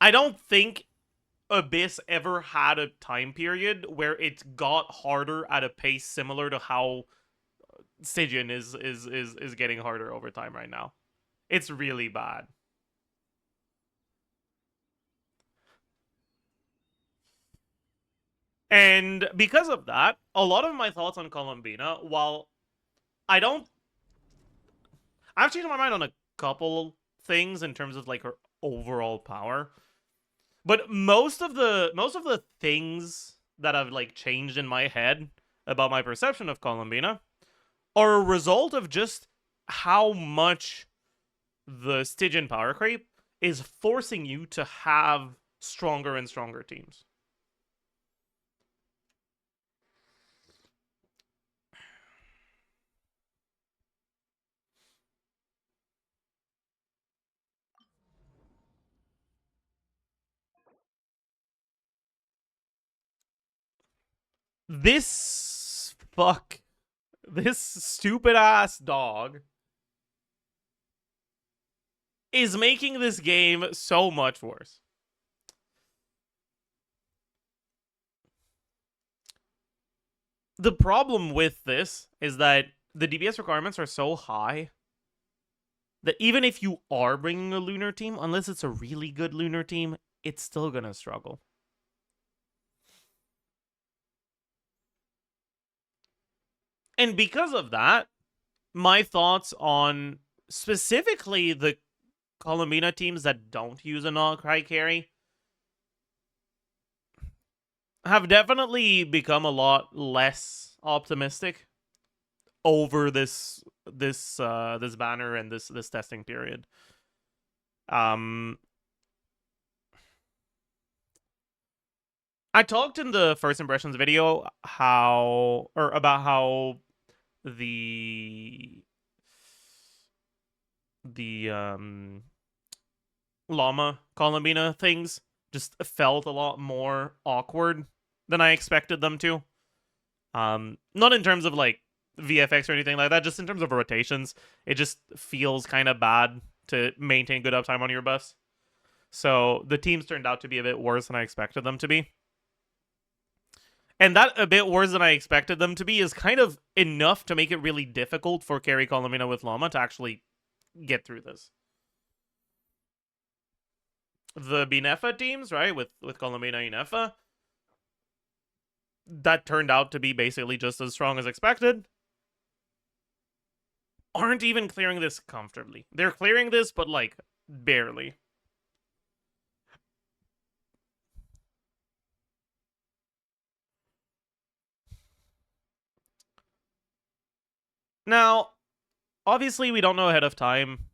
I don't think Abyss ever had a time period where it got harder at a pace similar to how Stygian is getting harder over time right now. It's really bad. And because of that, a lot of my thoughts on Columbina, while I've changed my mind on a couple things in terms of, like, her overall power. But most of the things that have, like, changed in my head about my perception of Columbina are a result of just how much the Stygian power creep is forcing you to have stronger and stronger teams. This stupid ass dog is making this game so much worse. The problem with this is that the DPS requirements are so high that even if you are bringing a lunar team, unless it's a really good lunar team, it's still gonna struggle. And because of that, my thoughts on specifically the Columbina teams that don't use a non-cry carry have definitely become a lot less optimistic over this banner and this testing period. I talked in the first impressions video about how the llama Columbina things just felt a lot more awkward than I expected them to. Not in terms of like VFX or anything like that, just in terms of rotations. It just feels kind of bad to maintain good uptime on your buffs. So the teams turned out to be a bit worse than I expected them to be. And that a bit worse than I expected them to be is kind of enough to make it really difficult for carry Columbina with Llama to actually get through this. The Binefa teams, right, with Columbina and Inefa, that turned out to be basically just as strong as expected, aren't even clearing this comfortably. They're clearing this, but like, barely. Now, obviously, we don't know ahead of time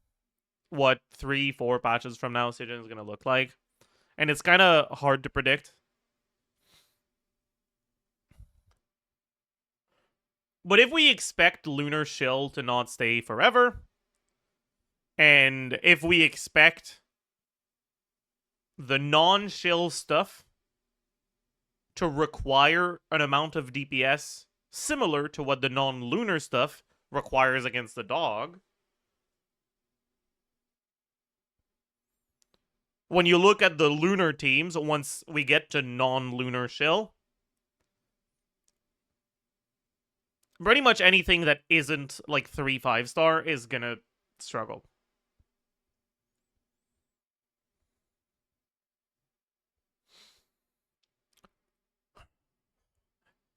what 3-4 patches from now Sigin is going to look like. And it's kind of hard to predict. But if we expect Lunar Shill to not stay forever, and if we expect the non-Shill stuff to require an amount of DPS similar to what the non-Lunar stuff requires against the dog, when you look at the Lunar teams, once we get to non-Lunar Shill, pretty much anything that isn't like 3-5-star is gonna struggle.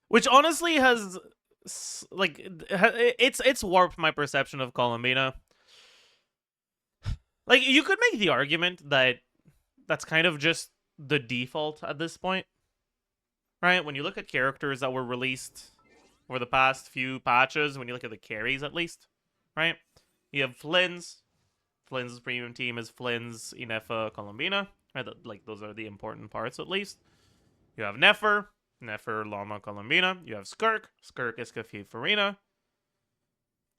Which honestly has like it's warped my perception of Columbina. Like you could make the argument that that's kind of just the default at this point. Right? When you look at characters that were released over the past few patches, when you look at the carries at least, right? You have Flynn's. Flynn's premium team is Flynn's, Inefa, Columbina. Right? Like those are the important parts at least. You have Nefer, Llama, Columbina. You have Skirk is Kafif, Farina.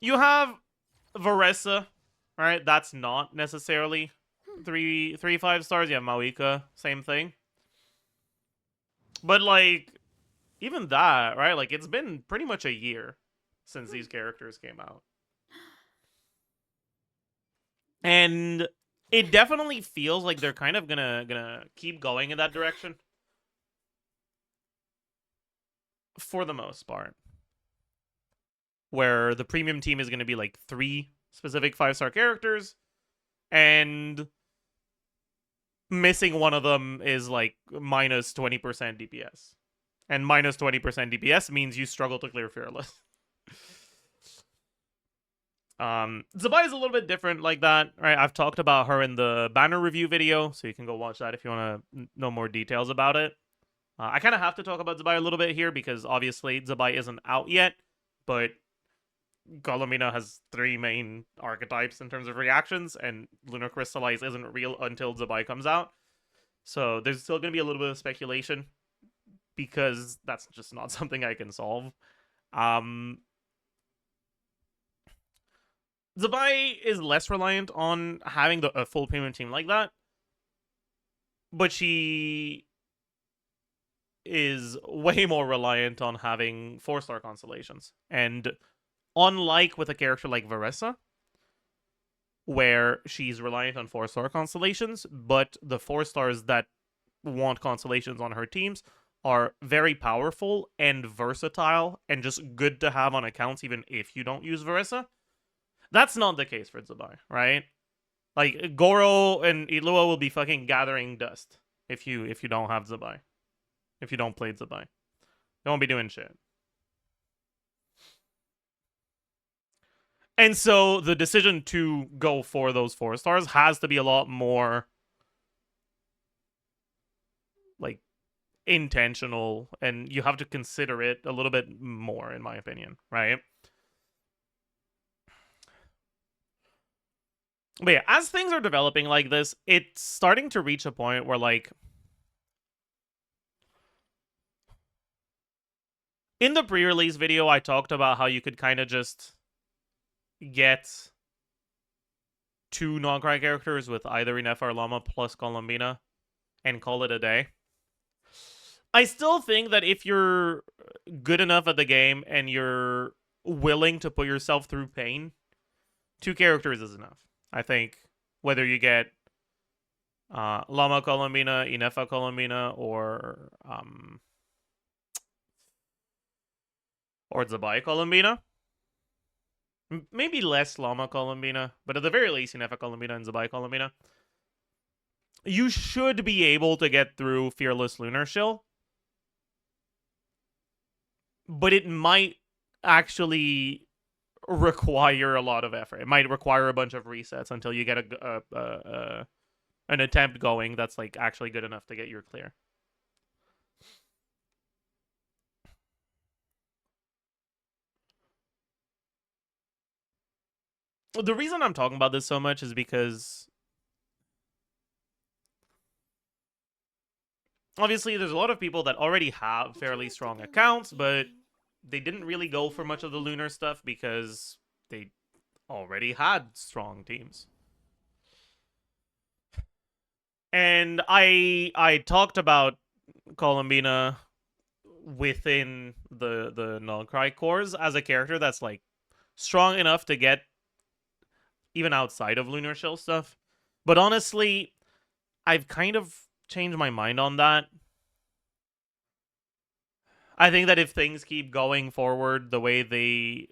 You have Varessa, right? That's not necessarily 3-5 stars. You have Mawika, same thing. But like, even that, right? Like, it's been pretty much a year since these characters came out. And it definitely feels like they're kind of gonna keep going in that direction. For the most part. Where the premium team is gonna be like 3 specific 5-star characters, and missing one of them is like minus 20% DPS. And minus 20% DPS means you struggle to clear Fearless. Zabai is a little bit different like that, right? I've talked about her in the banner review video, so you can go watch that if you want to know more details about it. I kind of have to talk about Zabai a little bit here because obviously Zabai isn't out yet, but Columbina has 3 main archetypes in terms of reactions, and Lunar Crystallize isn't real until Zabai comes out. So there's still going to be a little bit of speculation because that's just not something I can solve. Zabai is less reliant on having a full premium team like that, but she is way more reliant on having 4-star constellations. And unlike with a character like Varessa, where she's reliant on 4-star constellations, but the 4-stars that want constellations on her teams are very powerful and versatile and just good to have on accounts even if you don't use Verissa. That's not the case for Zabai, right? Like Goro and Ilua will be fucking gathering dust if you don't have Zabai. If you don't play Zabai. They won't be doing shit. And so the decision to go for those 4 stars has to be a lot more like intentional, and you have to consider it a little bit more, in my opinion, right? But yeah, as things are developing like this, it's starting to reach a point where, like, in the pre-release video, I talked about how you could kind of just get 2 non-cry characters with either Inefa or Llama plus Colombina and call it a day. I still think that if you're good enough at the game and you're willing to put yourself through pain, 2 characters is enough. I think whether you get Llama Colombina, Inefa Colombina, or Zabai Colombina. Maybe less Llama Colombina, but at the very least, Inefa Colombina and Zabai Colombina. You should be able to get through Fearless Lunar Shill. But it might actually require a lot of effort. It might require a bunch of resets until you get an attempt going that's like actually good enough to get your clear. The reason I'm talking about this so much is because obviously there's a lot of people that already have fairly strong accounts, but they didn't really go for much of the lunar stuff because they already had strong teams. And I talked about Colombina within the non-cry cores as a character that's like strong enough to get even outside of Lunar Shill stuff. But honestly, I've kind of changed my mind on that. I think that if things keep going forward the way they're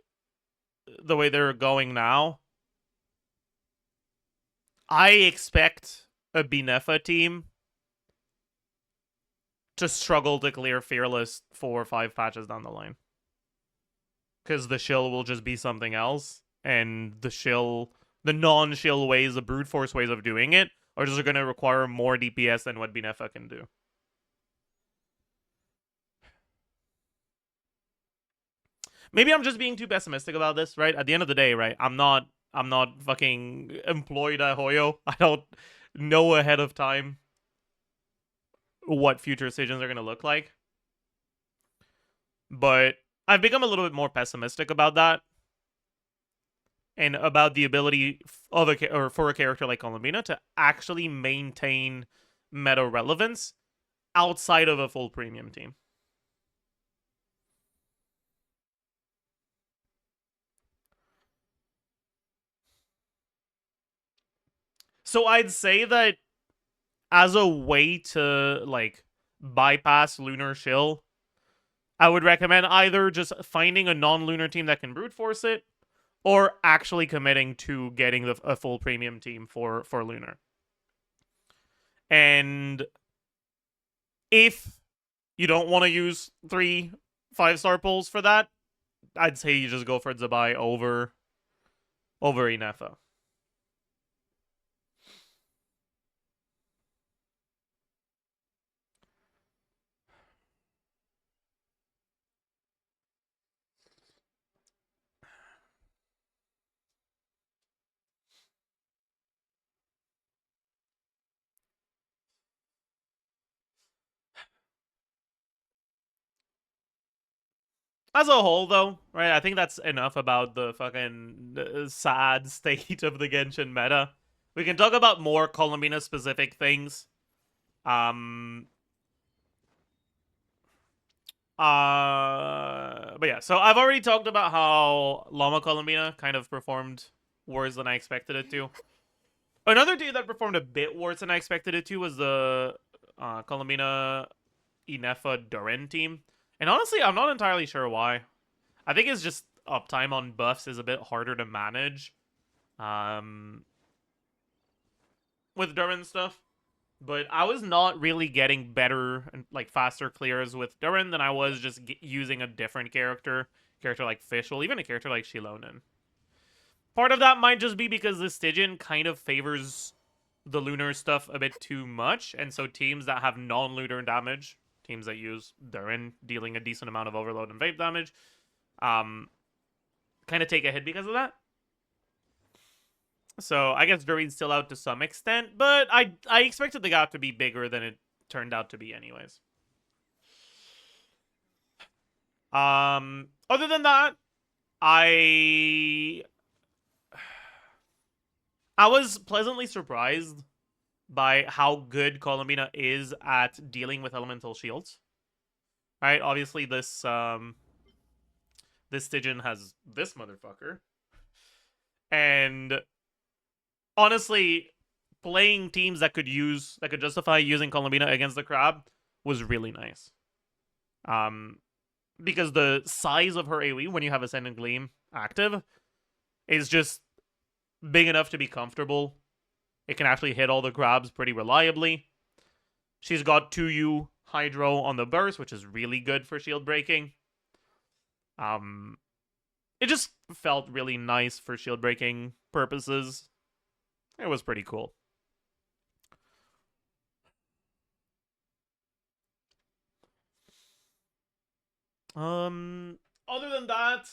going now, I expect a Binefa team to struggle to clear Fearless 4 or 5 patches down the line. Because the shill will just be something else, and the non-shill ways, the brute force ways of doing it, are just going to require more DPS than what Binefa can do. Maybe I'm just being too pessimistic about this, right? At the end of the day, right? I'm not fucking employed at Hoyo. I don't know ahead of time what future decisions are going to look like. But I've become a little bit more pessimistic about that. And about the ability of for a character like Colombina to actually maintain meta relevance outside of a full premium team. So I'd say that as a way to like bypass Lunar Shill, I would recommend either just finding a non-lunar team that can brute force it, or actually committing to getting a full premium team for Lunar. And if you don't want to use 3 5-star pulls for that, I'd say you just go for Zabai over Inefa. As a whole, though, right, I think that's enough about the fucking sad state of the Genshin meta. We can talk about more Colombina-specific things. But yeah, so I've already talked about how Llama Colombina kind of performed worse than I expected it to. Another team that performed a bit worse than I expected it to was the Colombina Inefa Durin team. And honestly, I'm not entirely sure why. I think it's just uptime on buffs is a bit harder to manage with Durin stuff. But I was not really getting better and like faster clears with Durin than I was just using a different character like Fish, or even a character like Shilonen. Part of that might just be because the Stygian kind of favors the lunar stuff a bit too much, and so teams that have non-lunar damage, teams that use Durin dealing a decent amount of overload and vape damage, kind of take a hit because of that. So I guess Durin's still out to some extent, but I expected the gap to be bigger than it turned out to be anyways. Other than that, I was pleasantly surprised by how good Columbina is at dealing with elemental shields. Right? Obviously this Stygian has this motherfucker. And honestly, playing teams that could justify using Columbina against the Crab was really nice. Because the size of her AoE when you have Ascendant Gleam active is just big enough to be comfortable. It can actually hit all the Crabs pretty reliably. She's got 2U Hydro on the burst, which is really good for shield breaking. It just felt really nice for shield breaking purposes. It was pretty cool. Other than that,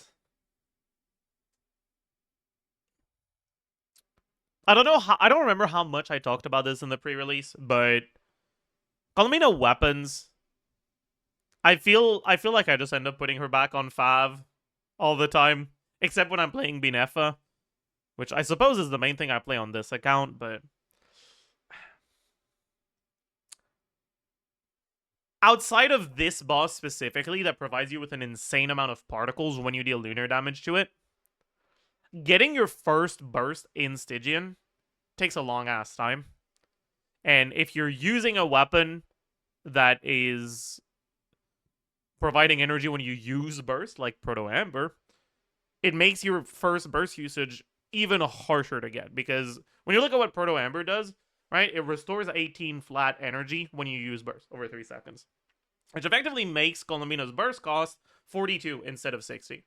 I don't remember how much I talked about this in the pre-release, but Columbina weapons, I feel like I just end up putting her back on Fav all the time, except when I'm playing Binefa, which I suppose is the main thing I play on this account, but outside of this boss specifically that provides you with an insane amount of particles when you deal lunar damage to it, getting your first burst in Stygian takes a long ass time. And if you're using a weapon that is providing energy when you use burst, like Proto Amber, it makes your first burst usage even harsher to get. Because when you look at what Proto Amber does, right, it restores 18 flat energy when you use burst over 3 seconds, which effectively makes Columbina's burst cost 42 instead of 60.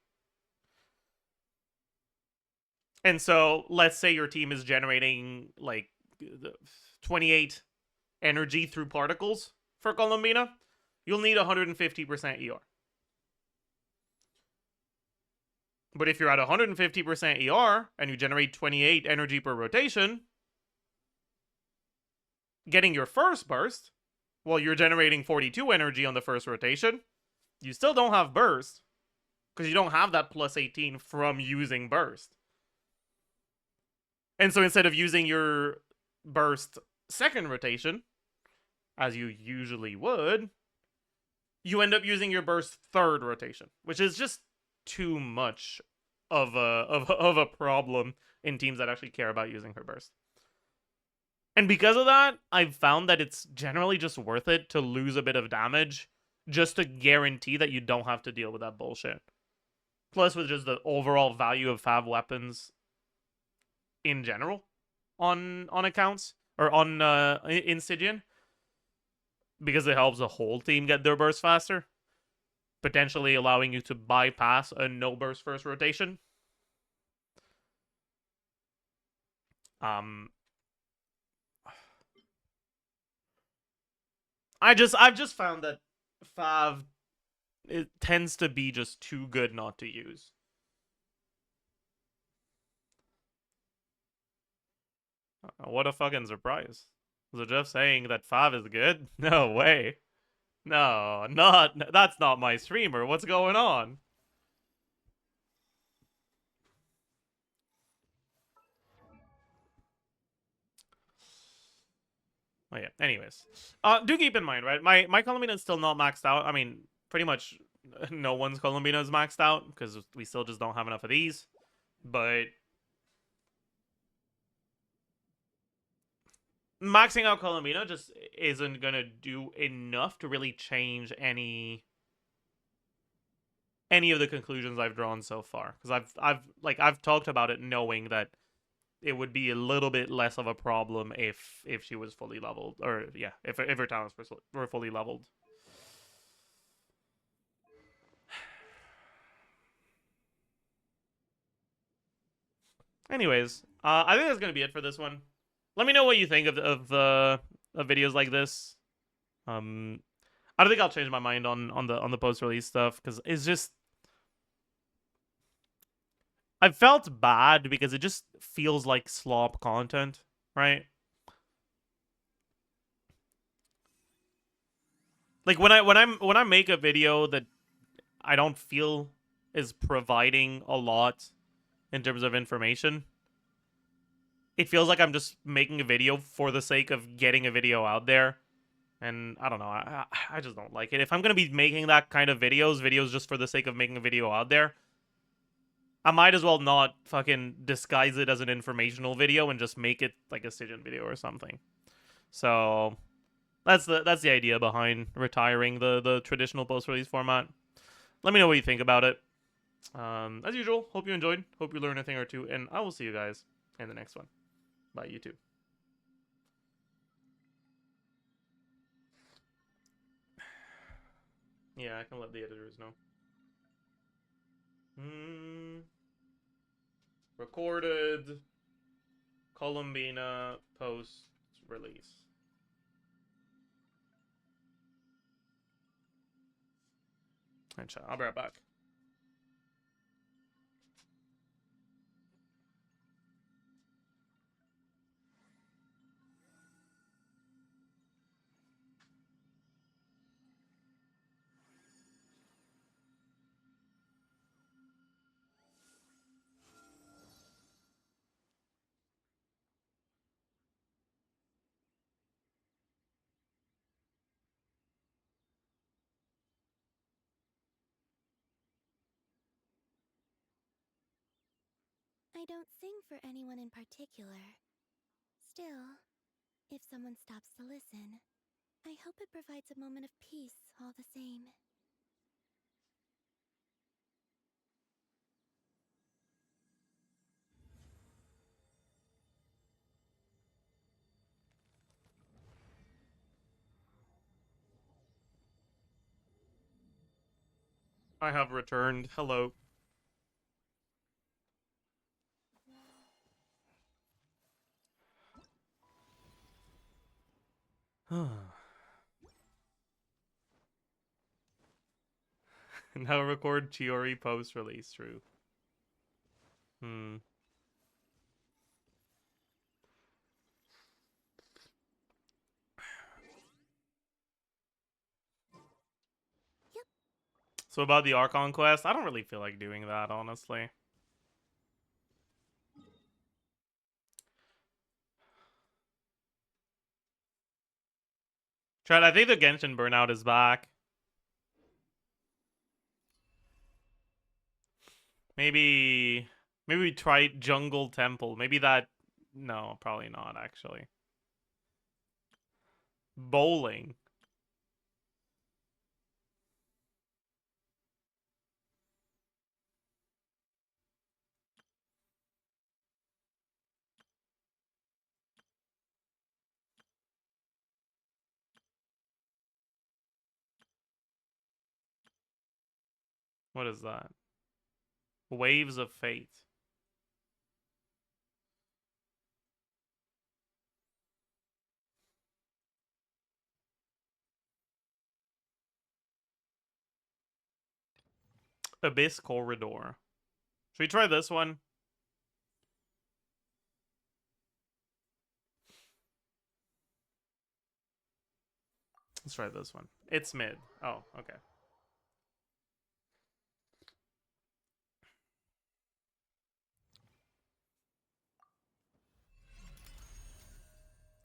And so, let's say your team is generating, like, 28 energy through particles for Columbina. You'll need 150% ER. But if you're at 150% ER, and you generate 28 energy per rotation, getting your first burst, while you're generating 42 energy on the first rotation, you still don't have burst, because you don't have that plus 18 from using burst. And so instead of using your burst second rotation, as you usually would, you end up using your burst third rotation, which is just too much of a problem in teams that actually care about using her burst. And because of that, I've found that it's generally just worth it to lose a bit of damage just to guarantee that you don't have to deal with that bullshit. Plus, with just the overall value of Fav weapons in general on accounts, or on in Stygian, because it helps the whole team get their burst faster, potentially allowing you to bypass a no burst first rotation. I've just found that Fav, it tends to be just too good not to use. What a fucking surprise. Zajef saying that Fav is good? No way. No, that's not my streamer. What's going on? Oh yeah, anyways. Do keep in mind, right? My Columbina is still not maxed out. I mean, pretty much no one's Columbina is maxed out, because we still just don't have enough of these. But maxing out Columbina just isn't gonna do enough to really change any of the conclusions I've drawn so far. Because I've talked about it knowing that it would be a little bit less of a problem if she was fully leveled, or yeah, if her talents were fully leveled. Anyways, I think that's gonna be it for this one. Let me know what you think of videos like this. I don't think I'll change my mind on the post release stuff because it's just I felt bad because it just feels like slop content, right? Like when I make a video that I don't feel is providing a lot in terms of information, it feels like I'm just making a video for the sake of getting a video out there. And I don't know, I just don't like it. If I'm gonna be making that kind of videos just for the sake of making a video out there, I might as well not fucking disguise it as an informational video and just make it like a Sigin video or something. So that's the idea behind retiring the traditional post-release format. Let me know what you think about it. As usual, hope you enjoyed. Hope you learned a thing or two, and I will see you guys in the next one. Bye, YouTube. Yeah, I can let the editors know. Recorded Columbina post release. I'll be right back. I don't sing for anyone in particular. Still, if someone stops to listen, I hope it provides a moment of peace all the same. I have returned. Hello. Now record Chiori post release. True. Yep. So about the Archon quest, I don't really feel like doing that, honestly. Chad, I think the Genshin burnout is back. Maybe we try Jungle Temple. Maybe that... No, probably not, actually. Bowling. What is that? Waves of Fate. Abyss Corridor. Should we try this one? Let's try this one. It's mid. Oh, okay.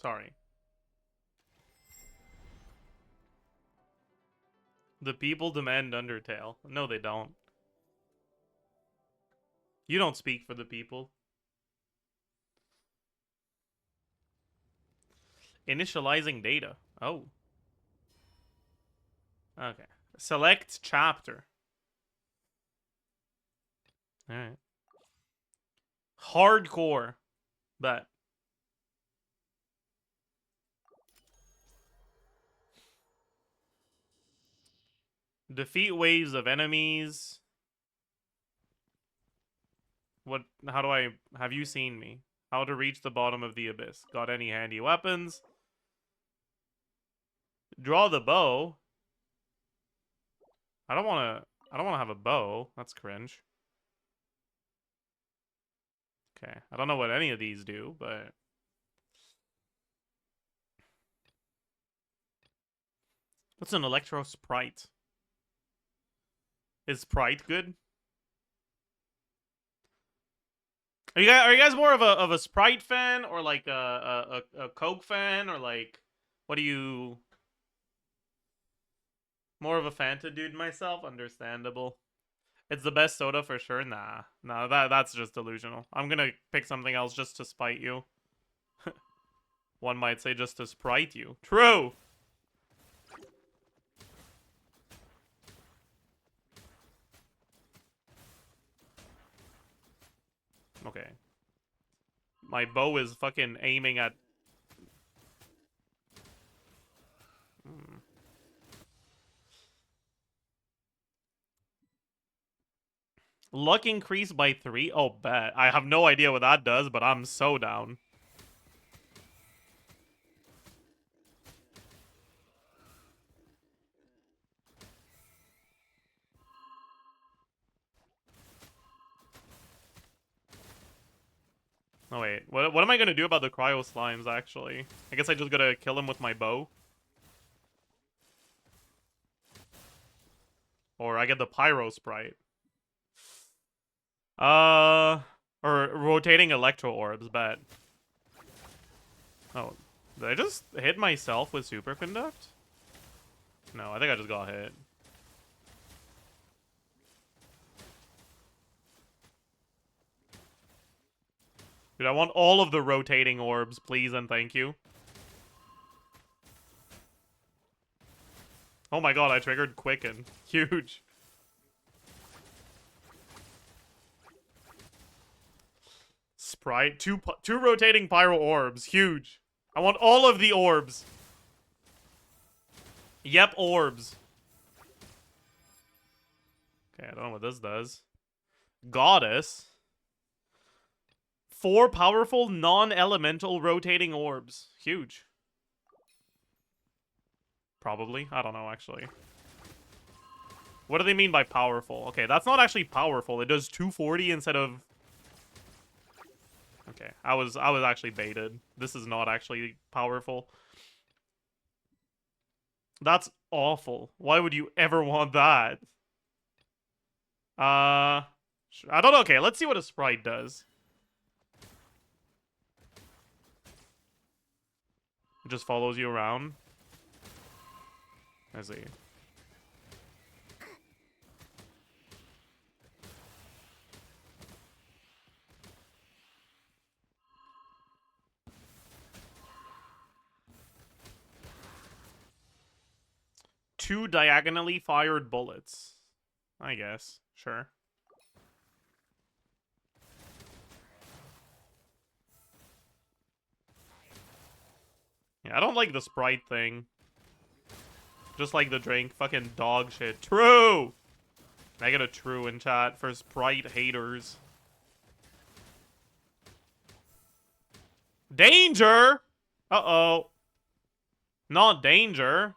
Sorry. The people demand Undertale. No, they don't. You don't speak for the people. Initializing data. Oh. Okay. Select chapter. Alright. Hardcore. Bet. Defeat waves of enemies. What? How do I... Have you seen me? How to reach the bottom of the abyss. Got any handy weapons? Draw the bow. I don't want to have a bow. That's cringe. Okay. I don't know what any of these do, but... What's an electro sprite? Is Sprite good? Are you guys more of a Sprite fan, or like a Coke fan, or like what do you... More of a Fanta dude myself? Understandable. It's the best soda for sure. Nah, that's just delusional. I'm gonna pick something else just to spite you. One might say just to sprite you. True. Okay. My bow is fucking aiming at... Luck increased by 3? Oh, bet. I have no idea what that does, but I'm so down. Oh, wait. What am I gonna do about the cryo slimes, actually? I guess I just gotta kill him with my bow. Or I get the pyro sprite. Or rotating electro orbs, bet. Oh, did I just hit myself with superconduct? No, I think I just got hit. Dude, I want all of the rotating orbs, please and thank you. Oh my god, I triggered Quicken. Huge. Sprite. Two rotating pyro orbs. Huge. I want all of the orbs. Yep, orbs. Okay, I don't know what this does. Goddess. 4 powerful non-elemental rotating orbs. Huge. Probably. I don't know, actually. What do they mean by powerful? Okay, that's not actually powerful. It does 240 instead of... Okay, I was actually baited. This is not actually powerful. That's awful. Why would you ever want that? I don't know. Okay, let's see what a sprite does. It just follows you around. I see. Two diagonally fired bullets. I guess. Sure. Yeah, I don't like the sprite thing. Just like the drink. Fucking dog shit. True! I get a true in chat for sprite haters. Danger! Uh-oh. Not danger.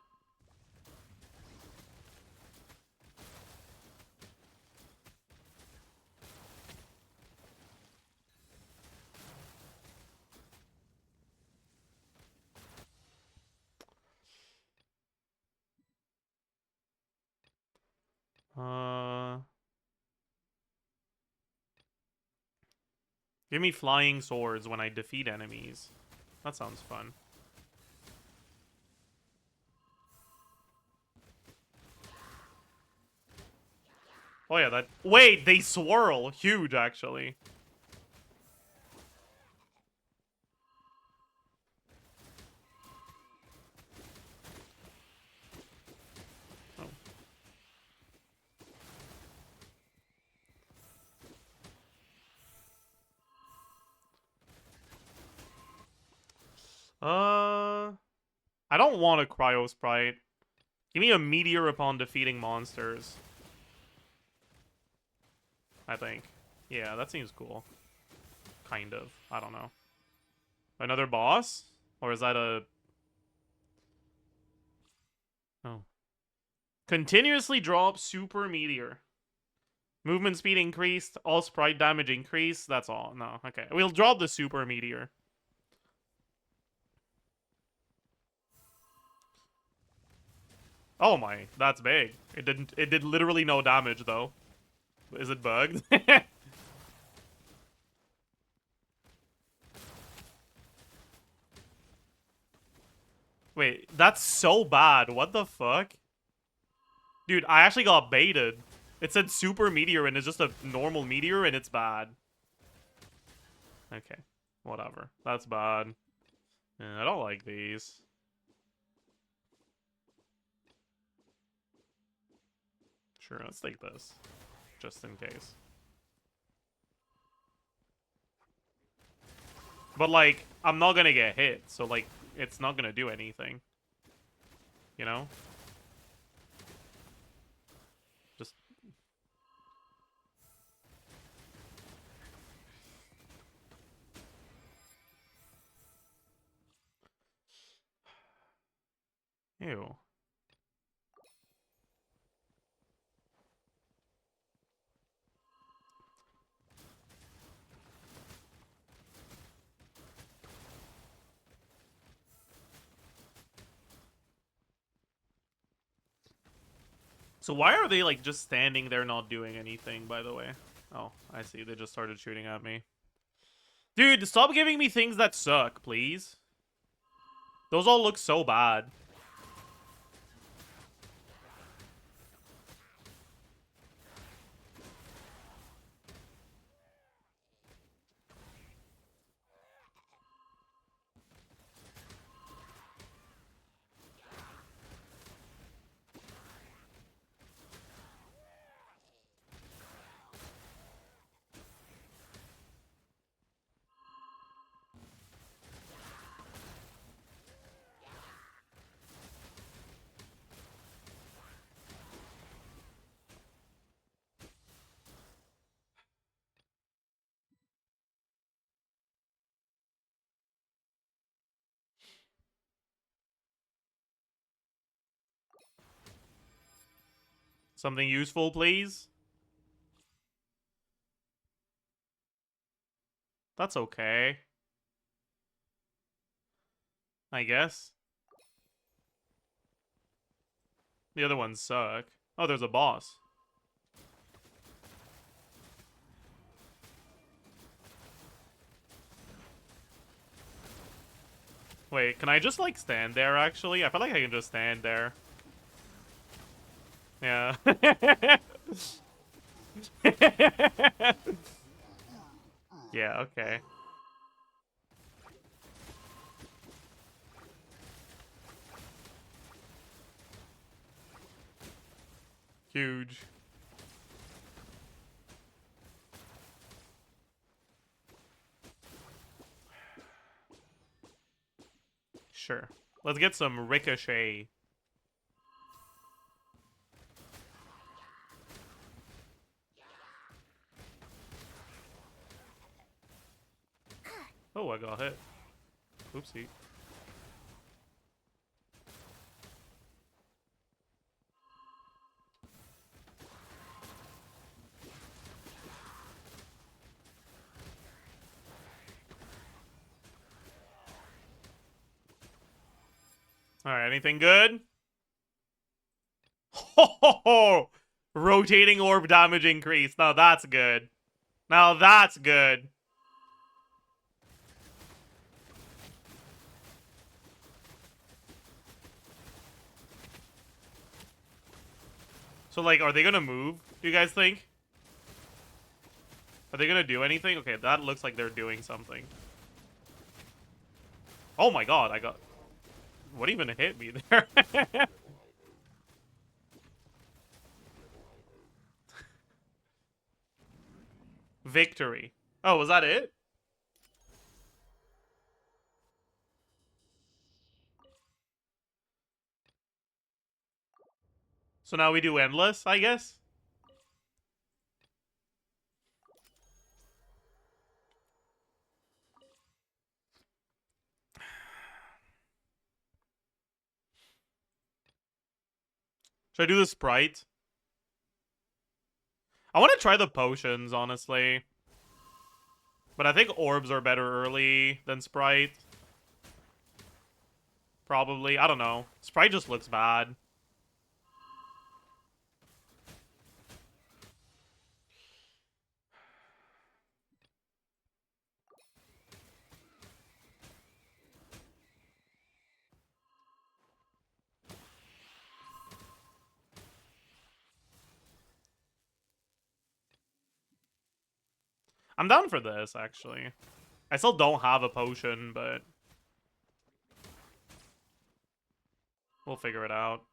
Give me flying swords when I defeat enemies. That sounds fun. Oh yeah, that... Wait, they swirl! Huge, actually. I don't want a Cryo Sprite. Give me a meteor upon defeating monsters. I think. Yeah, that seems cool. Kind of. I don't know. Another boss? Or is that a... Oh. Continuously drop super meteor. Movement speed increased. All sprite damage increased. That's all. No, okay. We'll drop the super meteor. Oh my, that's big. It did literally no damage though. Is it bugged? Wait, that's so bad. What the fuck? Dude, I actually got baited. It said super meteor and it's just a normal meteor and it's bad. Okay, whatever. That's bad. Yeah, I don't like these. Sure, let's take this. Just in case. But, like, I'm not gonna get hit, so, like, it's not gonna do anything. You know? Just... Ew. So why are they, like, just standing there not doing anything, by the way? Oh, I see. They just started shooting at me. Dude, stop giving me things that suck, please. Those all look so bad. Something useful, please? That's okay. I guess. The other ones suck. Oh, there's a boss. Wait, can I just, like, stand there, actually? I feel like I can just stand there. Yeah. Yeah, okay. Huge. Sure. Let's get some ricochet. Oh, I got hit. Oopsie. Alright, anything good? Ho ho ho! Rotating orb damage increase. Now that's good. Now that's good. So, like, are they gonna move, do you guys think? Are they gonna do anything? Okay, that looks like they're doing something. Oh my god, I got... What even hit me there? Victory. Oh, was that it? So now we do endless, I guess? Should I do the Sprite? I want to try the potions, honestly. But I think orbs are better early than Sprite. Probably. I don't know. Sprite just looks bad. I'm down for this, actually. I still don't have a potion, but we'll figure it out.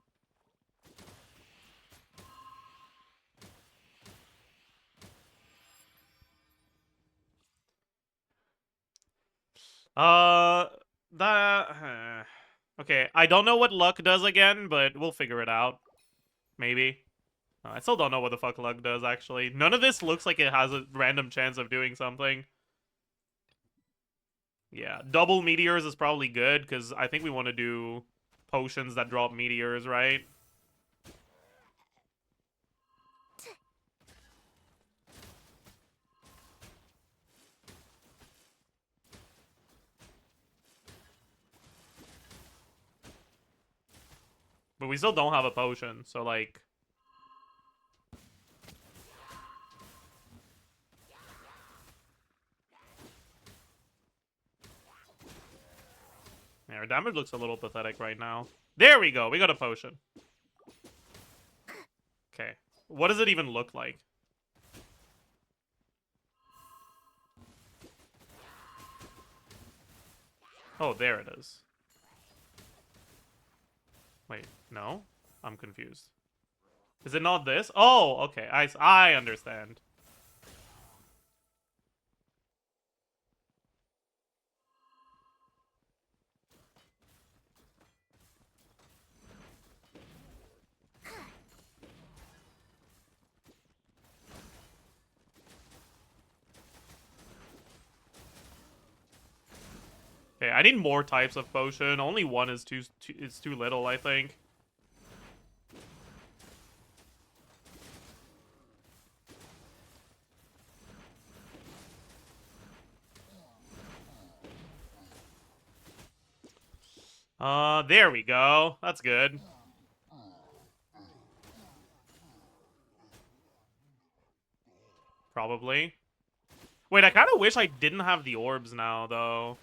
That... Okay, I don't know what luck does again, but we'll figure it out. Maybe. I still don't know what the fuck luck does, actually. None of this looks like it has a random chance of doing something. Yeah, double meteors is probably good, because I think we want to do potions that drop meteors, right? But we still don't have a potion, so like... Yeah, our damage looks a little pathetic right now. There we go, we got a potion. Okay, what does it even look like? Oh, there it is. Wait, no? I'm confused. Is it not this? Oh, okay, I understand. Okay, I need more types of potion. Only one is too little, I think. There we go. That's good. Probably. Wait, I kind of wish I didn't have the orbs now, though.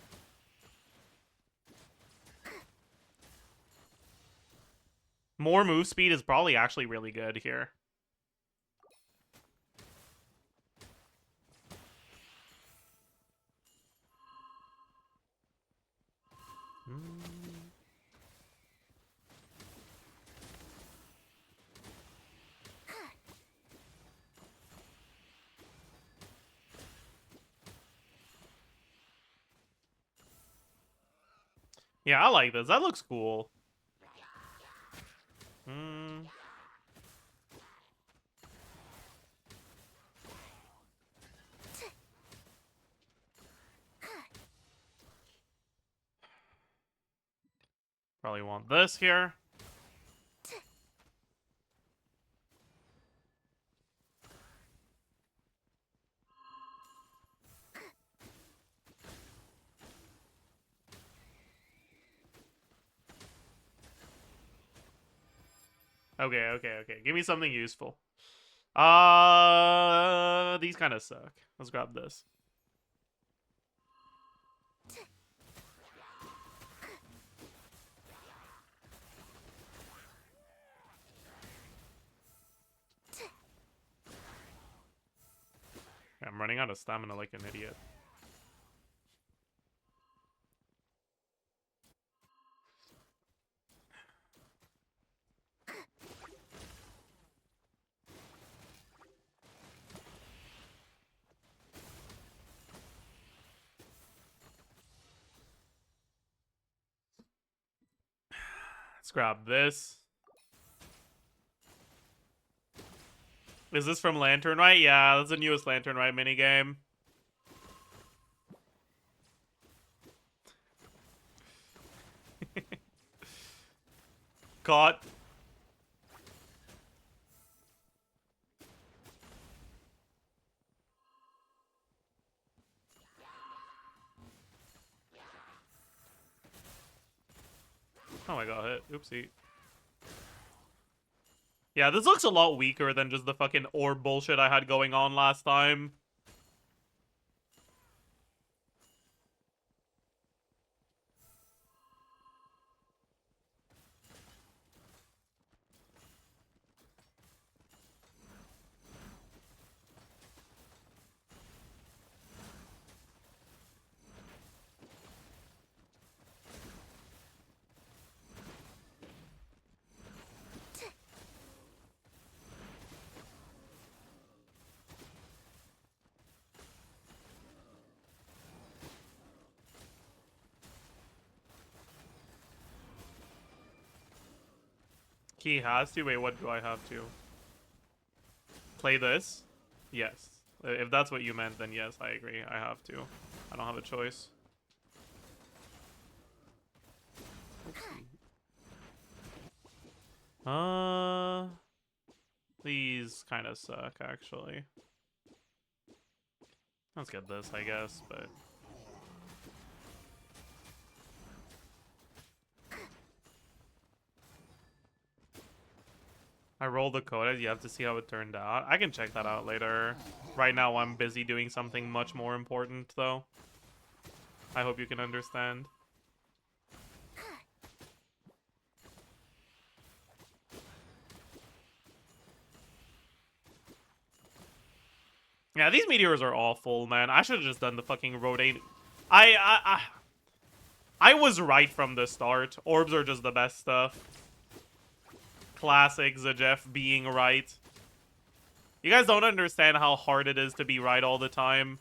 More move speed is probably actually really good here. Yeah, I like this. That looks cool. Probably want this here. Okay. Give me something useful. These kind of suck. Let's grab this. I'm running out of stamina like an idiot. Let's grab this. Is this from Lantern Right? Yeah, that's the newest Lantern Right minigame. Caught. Oh, I got hit. Oopsie. Yeah, this looks a lot weaker than just the fucking orb bullshit I had going on last time. He has to? Wait, what do I have to? Play this? Yes. If that's what you meant, then yes, I agree. I have to. I don't have a choice. These kind of suck, actually. Let's get this, I guess, but... I rolled the code. You have to see how it turned out. I can check that out later. Right now, I'm busy doing something much more important, though. I hope you can understand. Yeah, these meteors are awful, man. I should have just done the fucking rotate. I was right from the start. Orbs are just the best stuff. Classic Zajef being right. You guys don't understand how hard it is to be right all the time.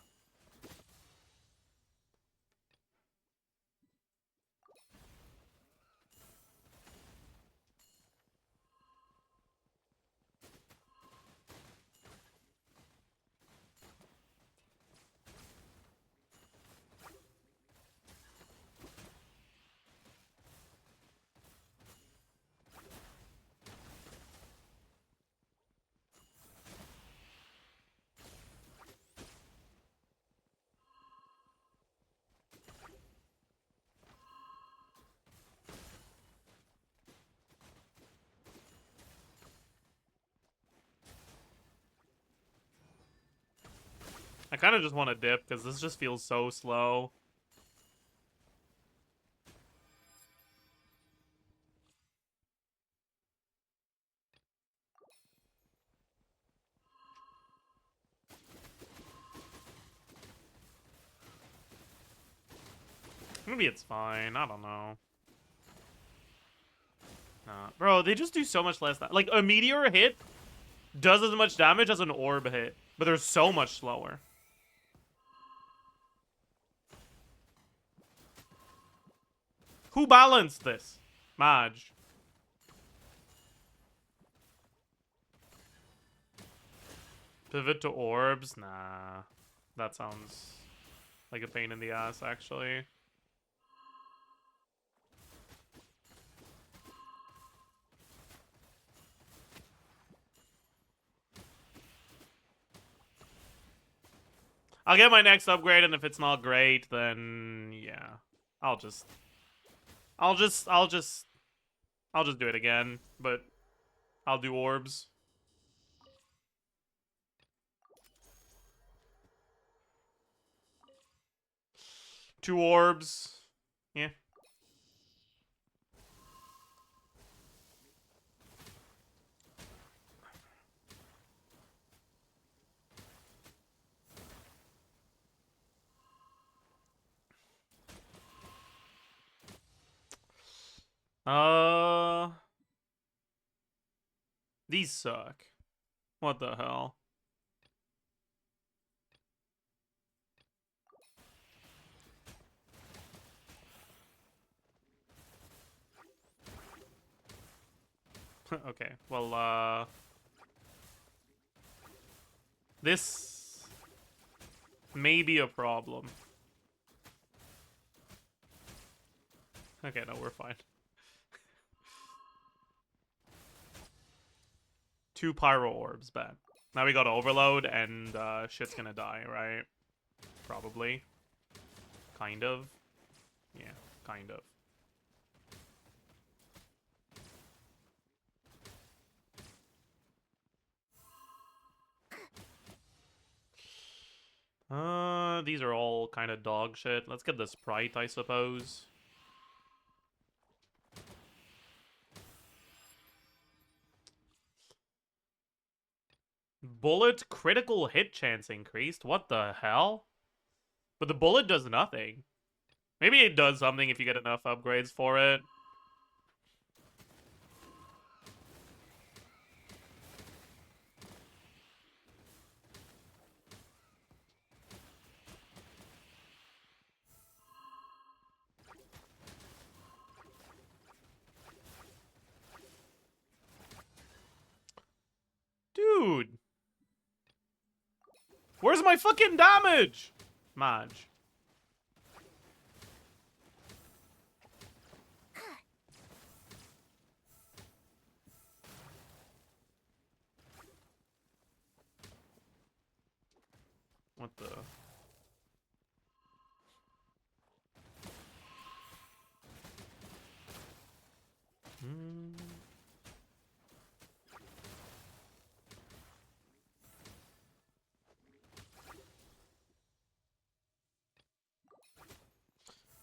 I kind of just want to dip because this just feels so slow. Maybe it's fine. I don't know. Nah. Bro, they just do so much less. Like, a meteor hit does as much damage as an orb hit, but they're so much slower. Who balanced this? Maj. Pivot to orbs? Nah. That sounds like a pain in the ass, actually. I'll get my next upgrade, and if it's not great, then yeah. I'll just do it again, but I'll do orbs. Two orbs. Yeah. These suck. What the hell? Okay, well, This may be a problem. Okay, no, we're fine. 2 pyro orbs, bad. Now we got overload and shit's gonna die, right? Probably. Kind of. Yeah, kind of. These are all kind of dog shit. Let's get the Sprite, I suppose. Bullet critical hit chance increased? What the hell? But the bullet does nothing. Maybe it does something if you get enough upgrades for it. Dude. Where's my fucking damage? Madge. What the?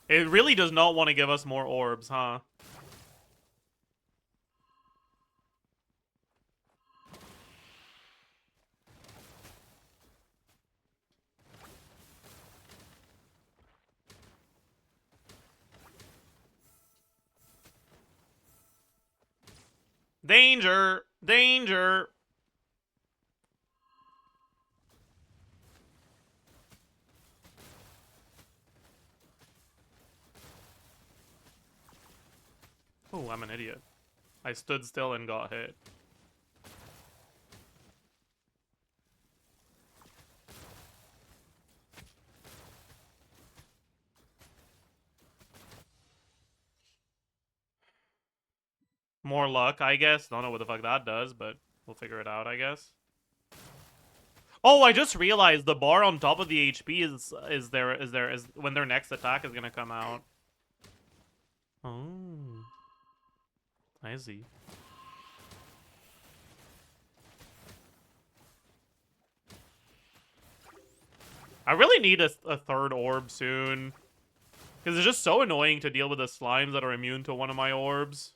It really does not want to give us more orbs, huh? Danger! Danger! Oh, I'm an idiot. I stood still and got hit. More luck, I guess. Don't know what the fuck that does, but we'll figure it out, I guess. Oh, I just realized the bar on top of the HP is when their next attack is gonna come out. Oh, I see. I really need a third orb soon. Because it's just so annoying to deal with the slimes that are immune to one of my orbs.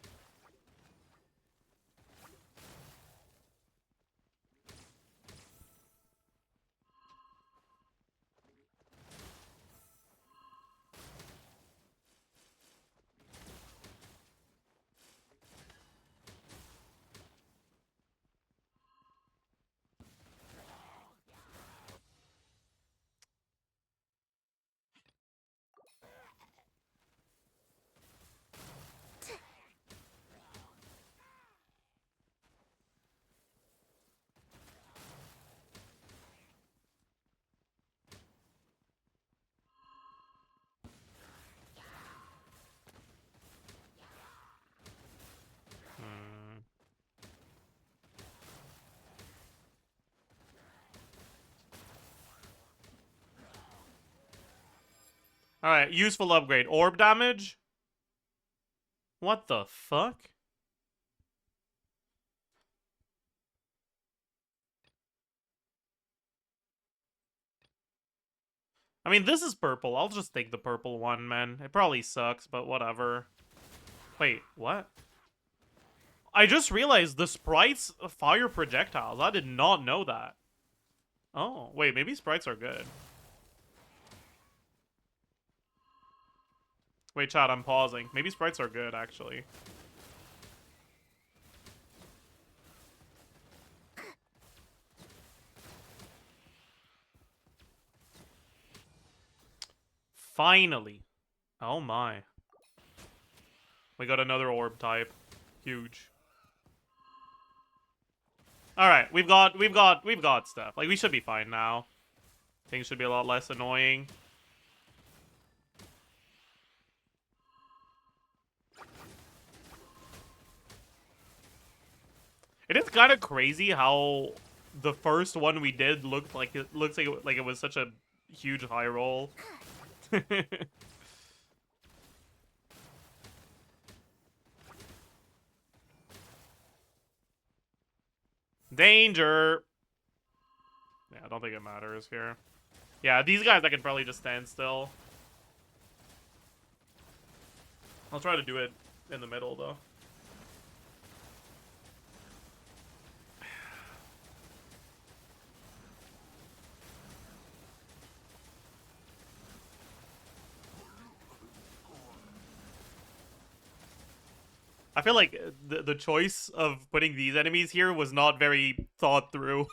Alright, useful upgrade. Orb damage? What the fuck? I mean, this is purple. I'll just take the purple one, man. It probably sucks, but whatever. Wait, what? I just realized the sprites fire projectiles. I did not know that. Oh, wait, maybe sprites are good. Wait, chat, I'm pausing. Maybe sprites are good, actually. Finally. Oh my. We got another orb type. Huge. All right, we've got stuff. Like we should be fine now. Things should be a lot less annoying. It is kind of crazy how the first one we did looked like it was such a huge high roll. Danger. Yeah, I don't think it matters here. Yeah, these guys I can probably just stand still. I'll try to do it in the middle though. I feel like the choice of putting these enemies here was not very thought through.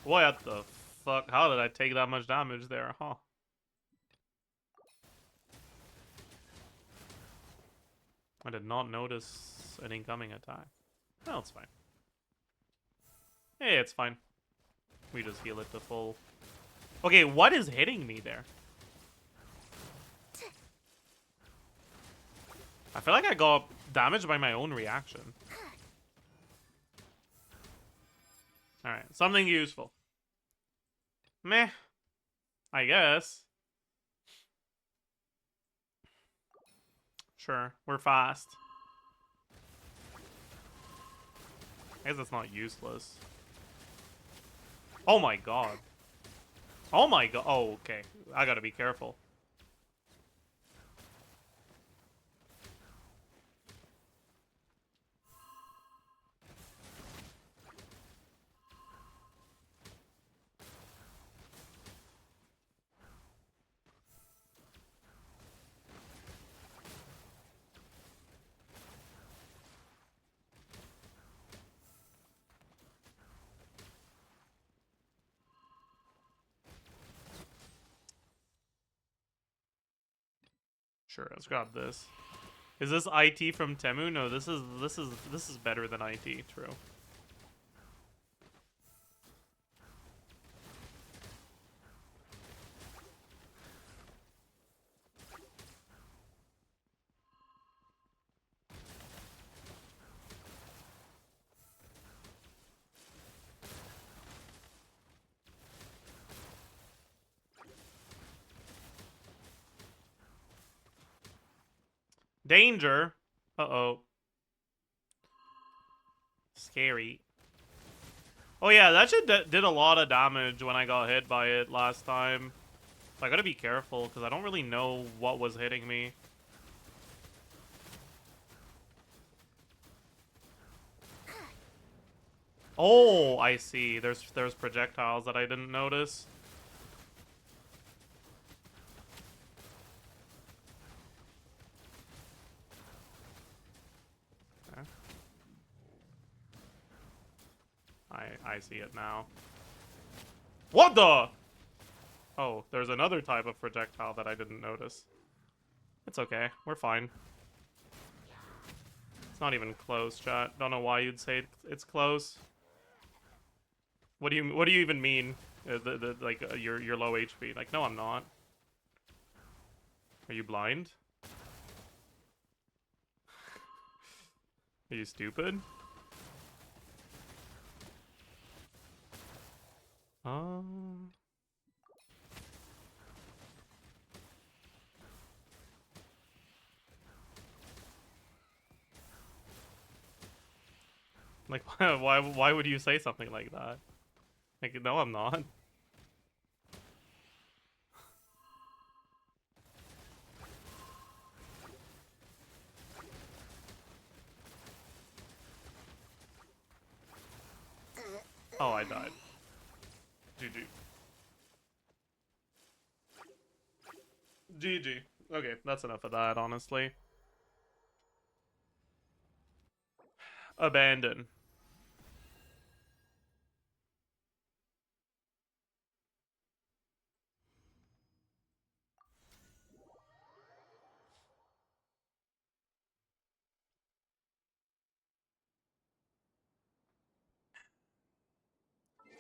What the fuck? How did I take that much damage there, huh? I did not notice an incoming attack. No, it's fine. Hey, it's fine. We just heal it to full. Okay, what is hitting me there? I feel like I got damaged by my own reaction. Alright, something useful. Meh. I guess. Sure, we're fast. I guess that's not useless. Oh my god. Oh my god. Oh, okay. I gotta be careful. Sure, let's grab this. Is this IT from Temu? No, this is better than IT, true. Danger. Uh-oh. Scary. Oh yeah, that shit did a lot of damage when I got hit by it last time. So I gotta be careful, because I don't really know what was hitting me. Oh, I see. There's projectiles that I didn't notice. Okay. I see it now. What the? Oh, there's another type of projectile that I didn't notice. It's okay. We're fine. It's not even close, chat. Don't know why you'd say it's close. What do you even mean? You're low HP. Like, no, I'm not. Are you blind? Are you stupid? Like, why would you say something like that? Like, no, I'm not. Oh, I died. GG. GG. Okay, that's enough of that, honestly. Abandon.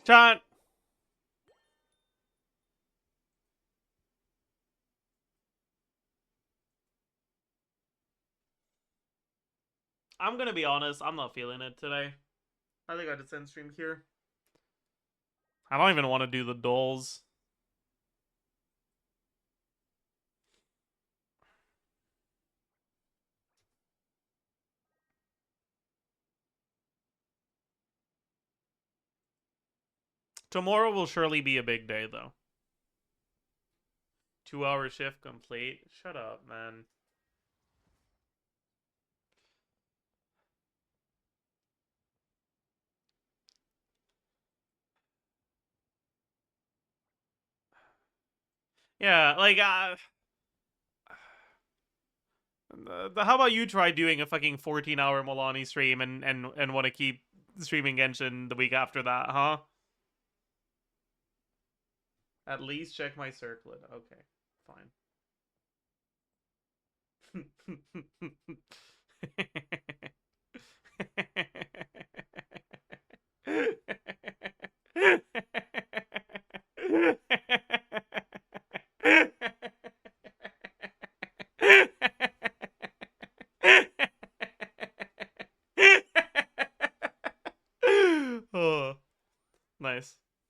Chat! I'm gonna be honest, I'm not feeling it today. I think I just end stream here. I don't even want to do the dolls. Tomorrow will surely be a big day, though. 2-hour shift complete. Shut up, man. Yeah, like, how about you try doing a fucking 14-hour Milani stream and want to keep streaming Genshin the week after that, huh? At least check my circlet. Okay, fine.